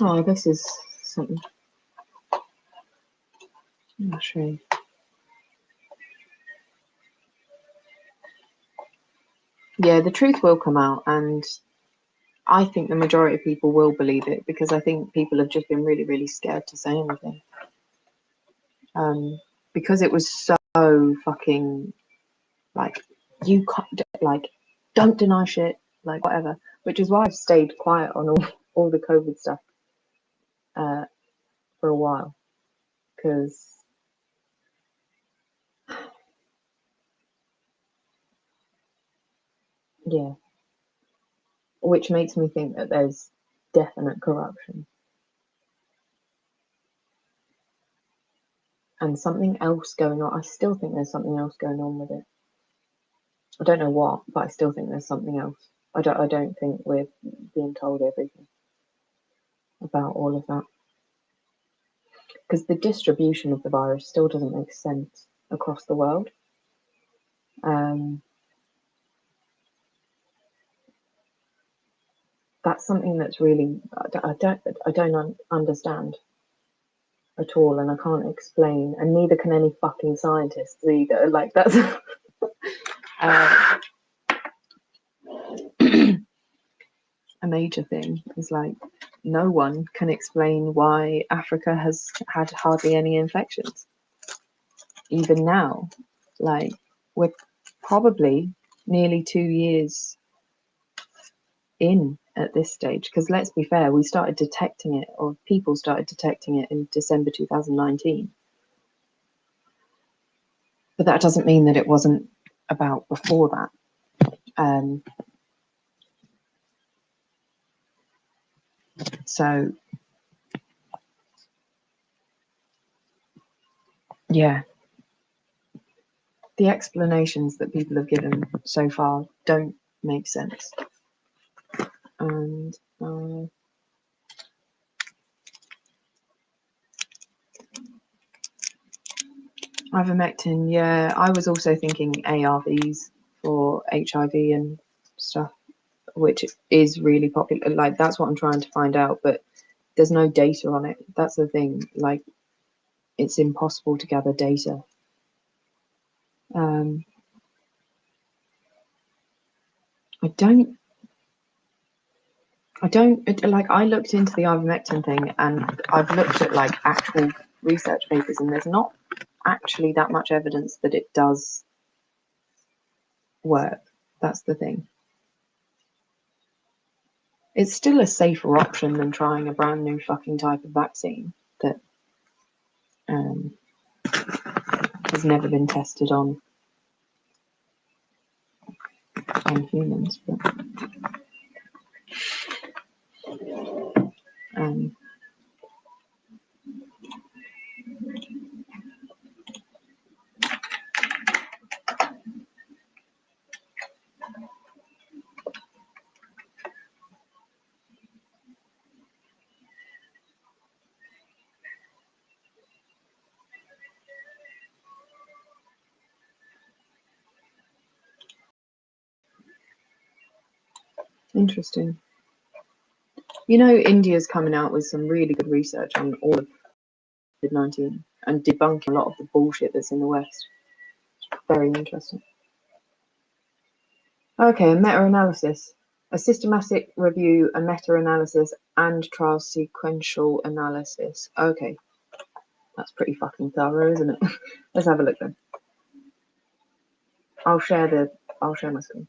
Oh, this is something. I'll show you. Yeah, the truth will come out, and I think the majority of people will believe it, because I think people have just been really, really scared to say anything. Because it was so fucking, like, you can't, like, don't deny shit, like, whatever. Which is why I've stayed quiet on all the COVID stuff for a while, because yeah, which makes me think that there's definite corruption and something else going on. I still think there's something else going on with it. I don't know what, but I still think there's something else. I don't think we're being told everything about all of that, because the distribution of the virus still doesn't make sense across the world. That's something that's really I don't understand at all, and I can't explain, and neither can any fucking scientists either. Like, that's a major thing. Is like, no one can explain why Africa has had hardly any infections. Even now, like, we're probably nearly 2 years in at this stage, because let's be fair, we started detecting it, or people started detecting it, in December 2019. But that doesn't mean that it wasn't about before that. So yeah, the explanations that people have given so far don't make sense. And ivermectin, yeah, I was also thinking ARVs for HIV and stuff, which is really popular. Like, that's what I'm trying to find out, but there's no data on it. That's the thing. Like, it's impossible to gather data. I don't like. I looked into the ivermectin thing, and I've looked at like actual research papers, and there's not actually that much evidence that it does work. That's the thing. It's still a safer option than trying a brand new fucking type of vaccine that has never been tested on humans. But, interesting. You know, India's coming out with some really good research on all of COVID-19 and debunking a lot of the bullshit that's in the West. Very interesting. Okay, a meta-analysis. A systematic review, a meta-analysis, and trial sequential analysis. Okay. That's pretty fucking thorough, isn't it? Let's have a look then. I'll share my screen.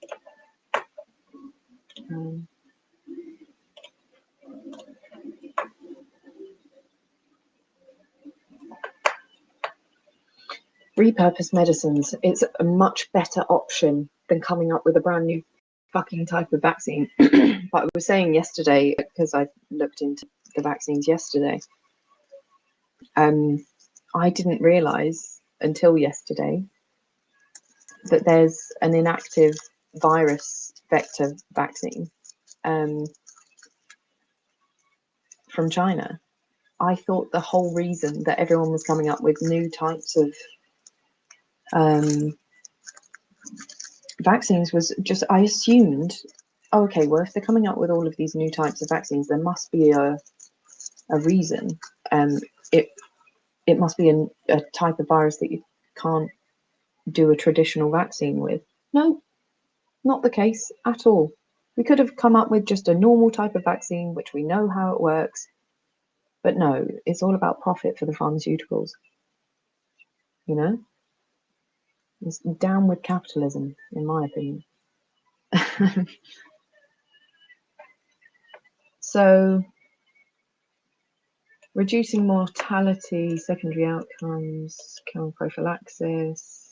Repurposed medicines. It's a much better option than coming up with a brand new fucking type of vaccine. But I was saying yesterday, because I looked into the vaccines yesterday, I didn't realise until yesterday that there's an inactive virus vector vaccine from China. I thought the whole reason that everyone was coming up with new types of vaccines was just, I assumed, oh, okay, well, if they're coming up with all of these new types of vaccines, there must be a reason. It must be a type of virus that you can't do a traditional vaccine with. No, not the case at all. We could have come up with just a normal type of vaccine, which we know how it works. But no, it's all about profit for the pharmaceuticals. You know? It's down with capitalism, in my opinion. So, reducing mortality, secondary outcomes, chemoprophylaxis.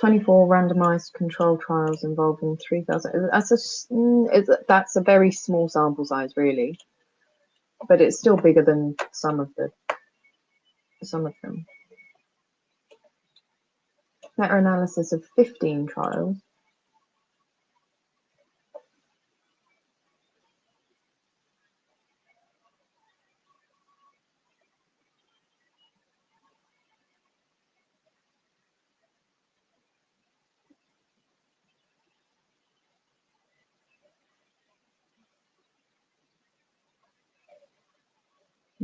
24 randomized control trials involving 3,000. That's a very small sample size, really, but it's still bigger than some of them. Meta-analysis of 15 trials.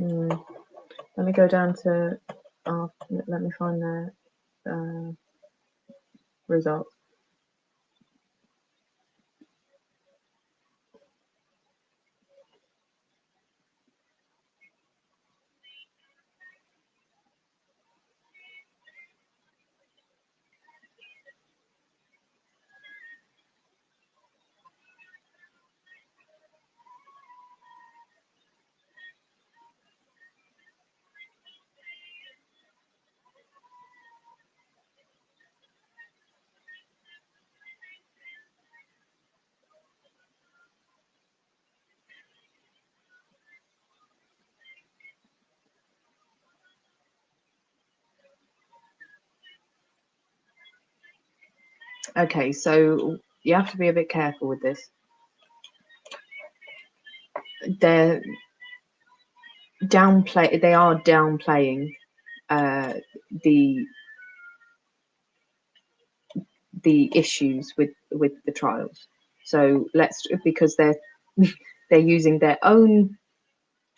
Let me go down to, let me find the results. Okay, so you have to be a bit careful with this. They are downplaying the issues with the trials. So because they're using their own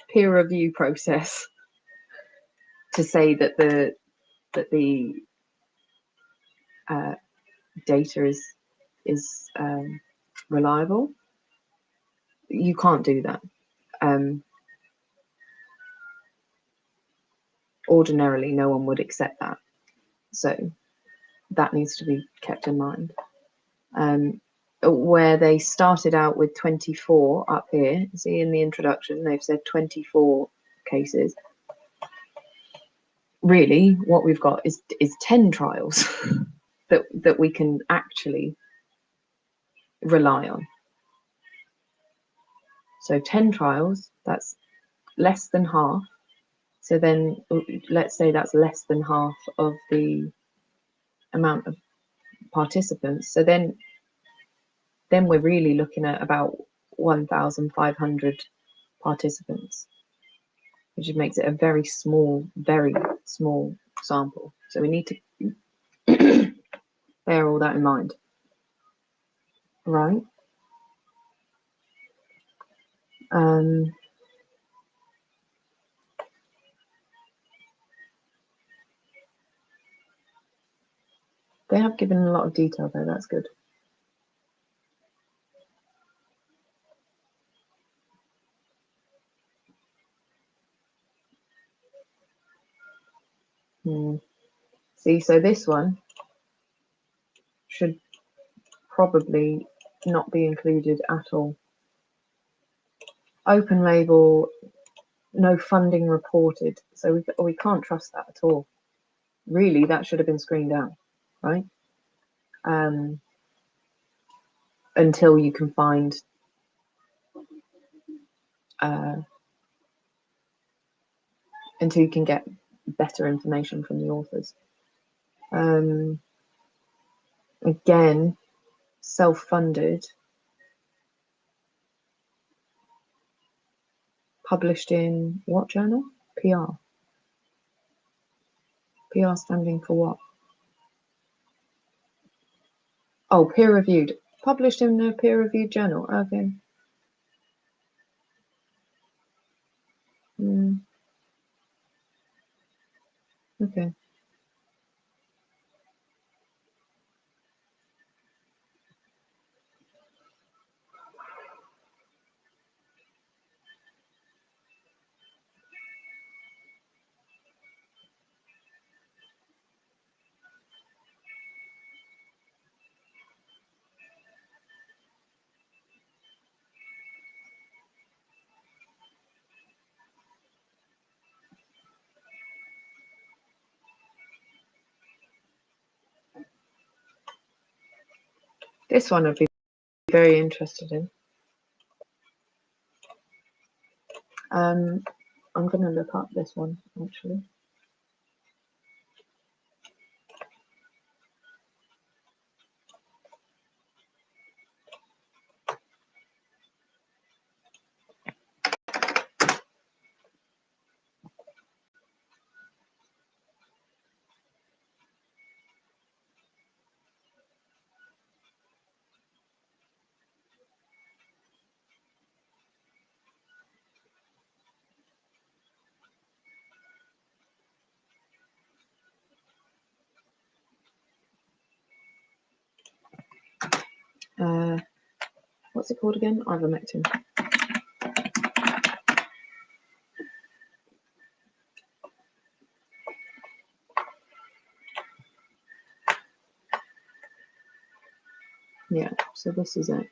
peer review process to say that the data is reliable. You can't do that. Ordinarily, no one would accept that. So that needs to be kept in mind. Where they started out with 24 up here, see in the introduction, they've said 24 cases. Really, what we've got is 10 trials that we can actually rely on. So 10 trials, that's less than half. So then let's say that's less than half of the amount of participants. So then we're really looking at about 1,500 participants, which makes it a very small sample. So we need to bear all that in mind. Right. They have given a lot of detail though, that's good. See, so this one should probably not be included at all. Open label, no funding reported. So we can't trust that at all. Really, that should have been screened out, right? Until you can find until you can get better information from the authors. Again, self-funded, published in what journal? PR. PR standing for what? Oh, peer-reviewed. Published in a peer-reviewed journal. Okay. Okay. This one I'd be very interested in. I'm going to look up this one actually. What's it called again? Ivermectin. Yeah, so this is it.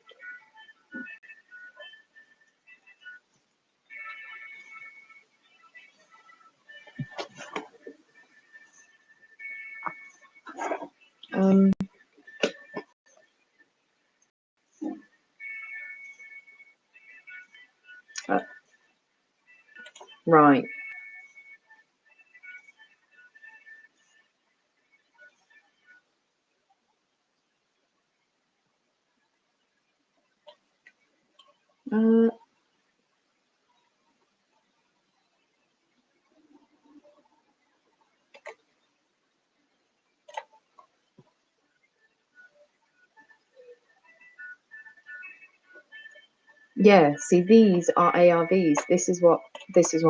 Right. Yeah, see, these are ARVs. This is why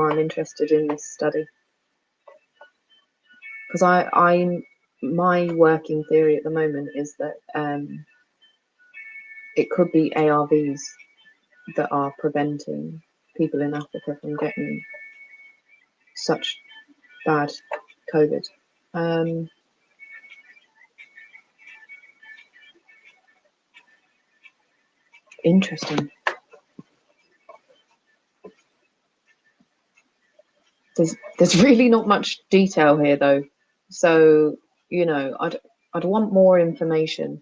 I'm interested in this study, because my working theory at the moment is that it could be ARVs that are preventing people in Africa from getting such bad COVID. Interesting. There's really not much detail here though, so you know, I'd want more information.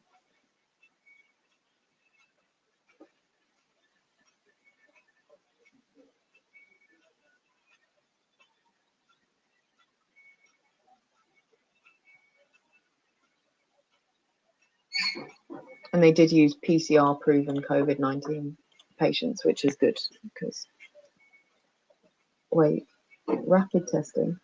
And they did use PCR proven COVID-19 patients, which is good because wait, rapid testing.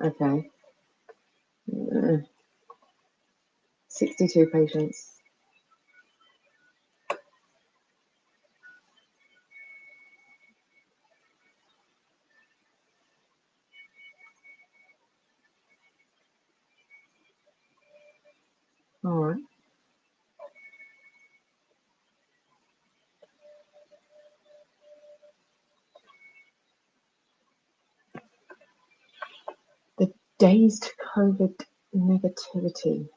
Okay. 62 patients. All right. The days to COVID negativity.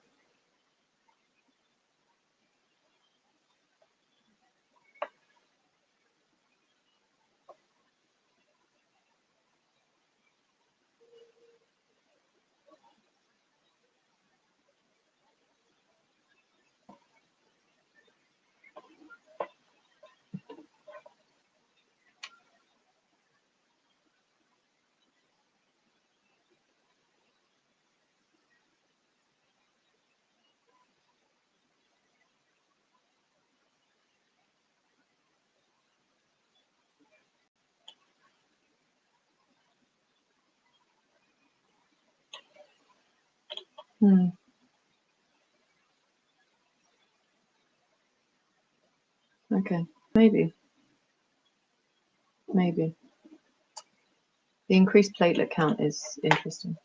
Okay, maybe. The increased platelet count is interesting.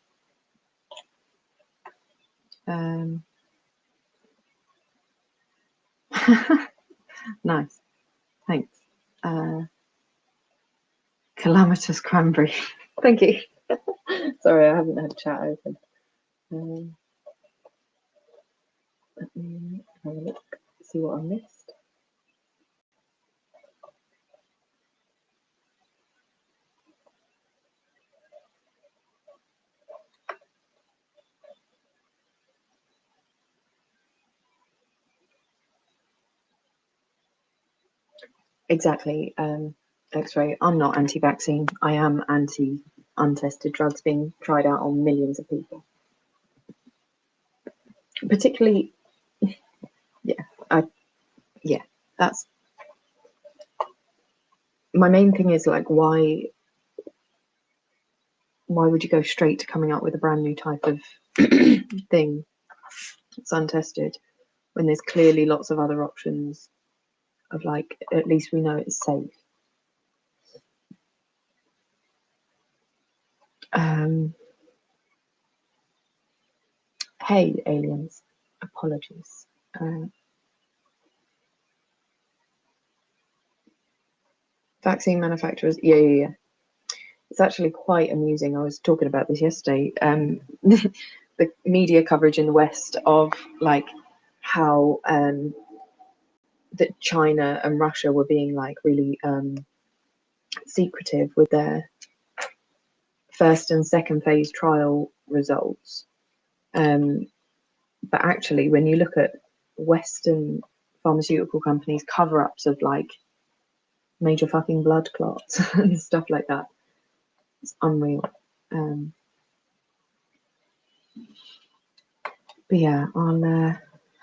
Nice, thanks. Calamitous cranberry. Thank you. Sorry, I haven't had a chat open. Let me have a look, see what I missed. Exactly. X-ray. I'm not anti-vaccine. I am anti-untested drugs being tried out on millions of people. Particularly, yeah, that's my main thing. Is like, why would you go straight to coming up with a brand new type of thing that's untested when there's clearly lots of other options of, like, at least we know it's safe. Hey, aliens, apologies. Vaccine manufacturers, yeah. It's actually quite amusing. I was talking about this yesterday. The media coverage in the West of like how that China and Russia were being like really secretive with their first and second phase trial results. But actually, when you look at Western pharmaceutical companies' cover-ups of like major fucking blood clots and stuff like that, it's unreal. But yeah, I'll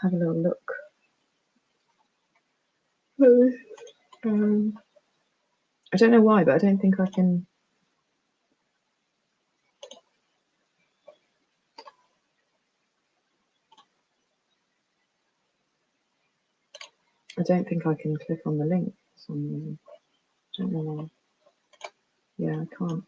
have a little look. I don't know why, but I don't think I can. don't think I can click on the link for some reason. I don't know why. Yeah, I can't.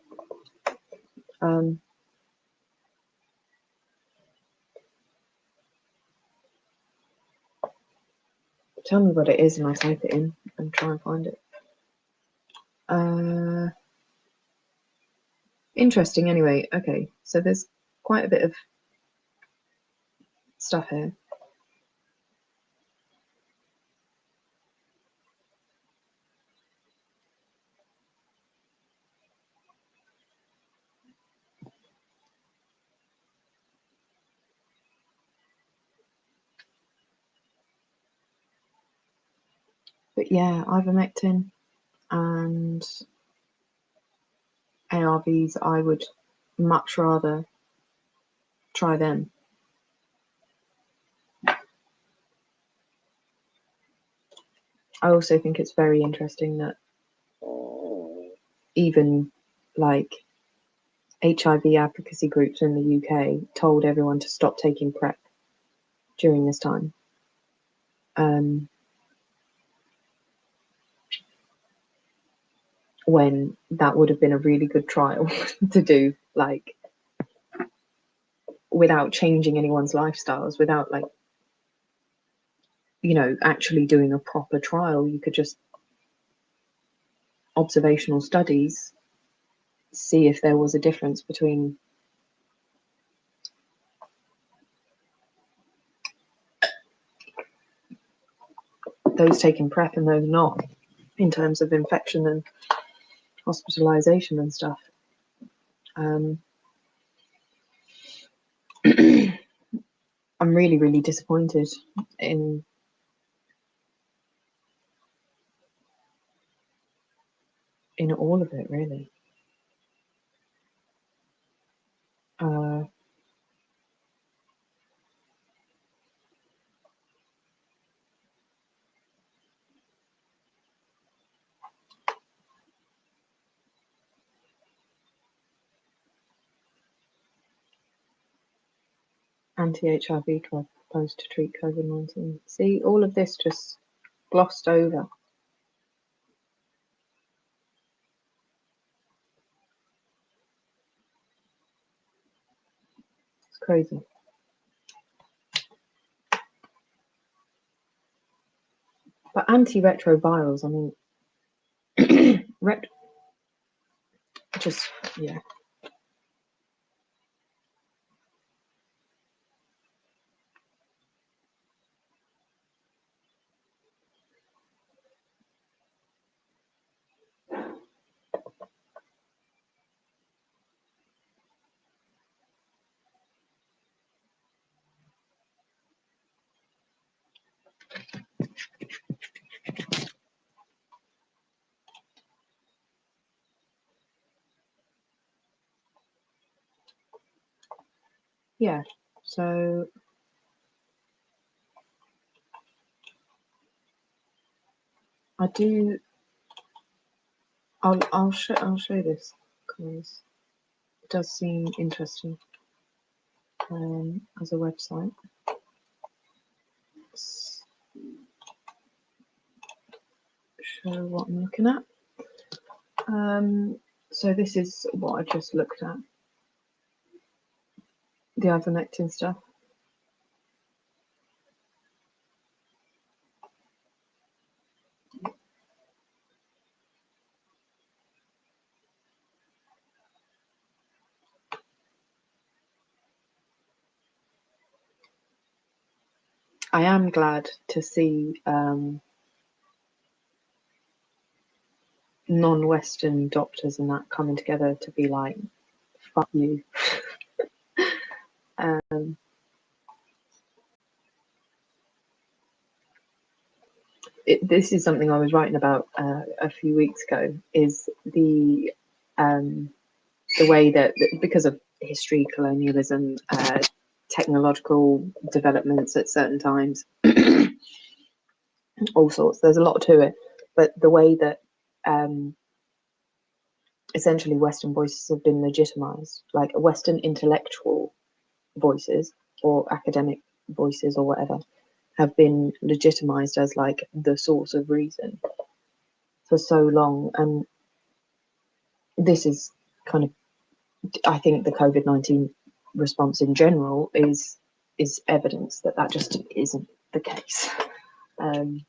Tell me what it is and I type it in and try and find it. Interesting anyway. Okay, so there's quite a bit of stuff here. But yeah, ivermectin and ARVs, I would much rather try them. I also think it's very interesting that even like HIV advocacy groups in the UK told everyone to stop taking PrEP during this time. When that would have been a really good trial to do, like, without changing anyone's lifestyles, without, like, you know, actually doing a proper trial. You could just observational studies, see if there was a difference between those taking PrEP and those not, in terms of infection and hospitalization and stuff. I'm really, really disappointed in all of it, really. Anti-HIV drug proposed to treat COVID-19. See, all of this just glossed over. It's crazy. But antiretrovirals, I mean, just, yeah. Yeah, so I do. I'll show this because it does seem interesting as a website. Let's show what I'm looking at. So this is what I just looked at. The ivermectin stuff. I am glad to see non-Western doctors and that coming together to be like, fuck you. This is something I was writing about a few weeks ago, is the way that, because of history, colonialism, technological developments at certain times, all sorts, there's a lot to it, but the way that essentially Western voices have been legitimized, like Western intellectual voices or academic voices or whatever, have been legitimized as like the source of reason for so long. And this is kind of, I think the COVID-19 response in general is evidence that that just isn't the case. And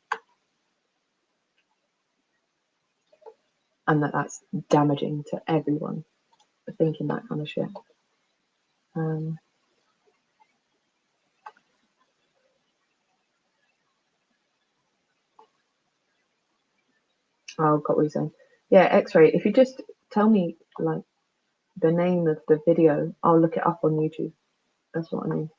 that's damaging to everyone thinking that kind of shit. Oh, got what you're saying. Yeah, X-ray. If you just tell me like the name of the video, I'll look it up on YouTube. That's what I mean.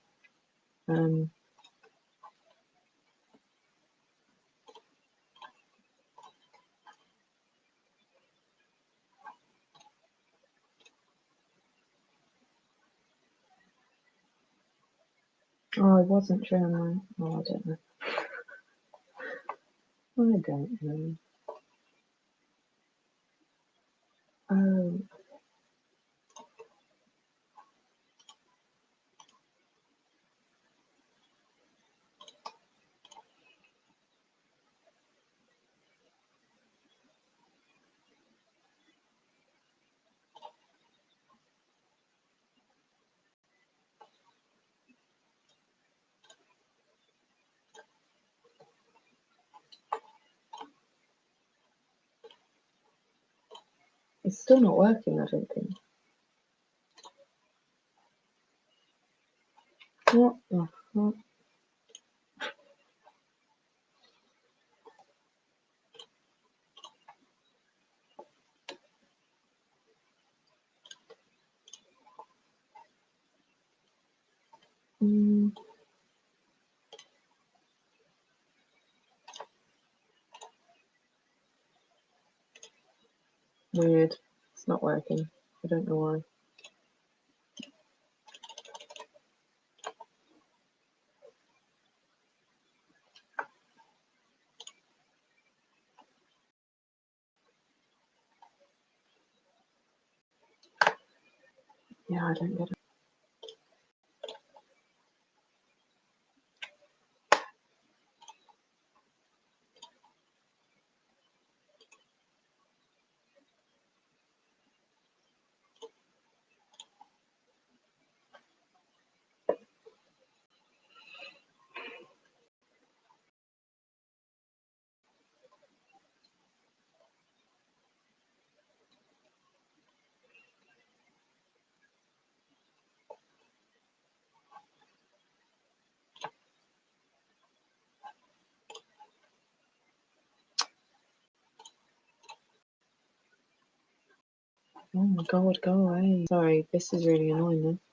Oh, I wasn't sure. Oh, I don't know. I don't know. It's still not working, I don't think. What the fuck? Weird. It's not working. I don't know why. Yeah, I don't get it. Oh my god, go away. Sorry, this is really annoying then.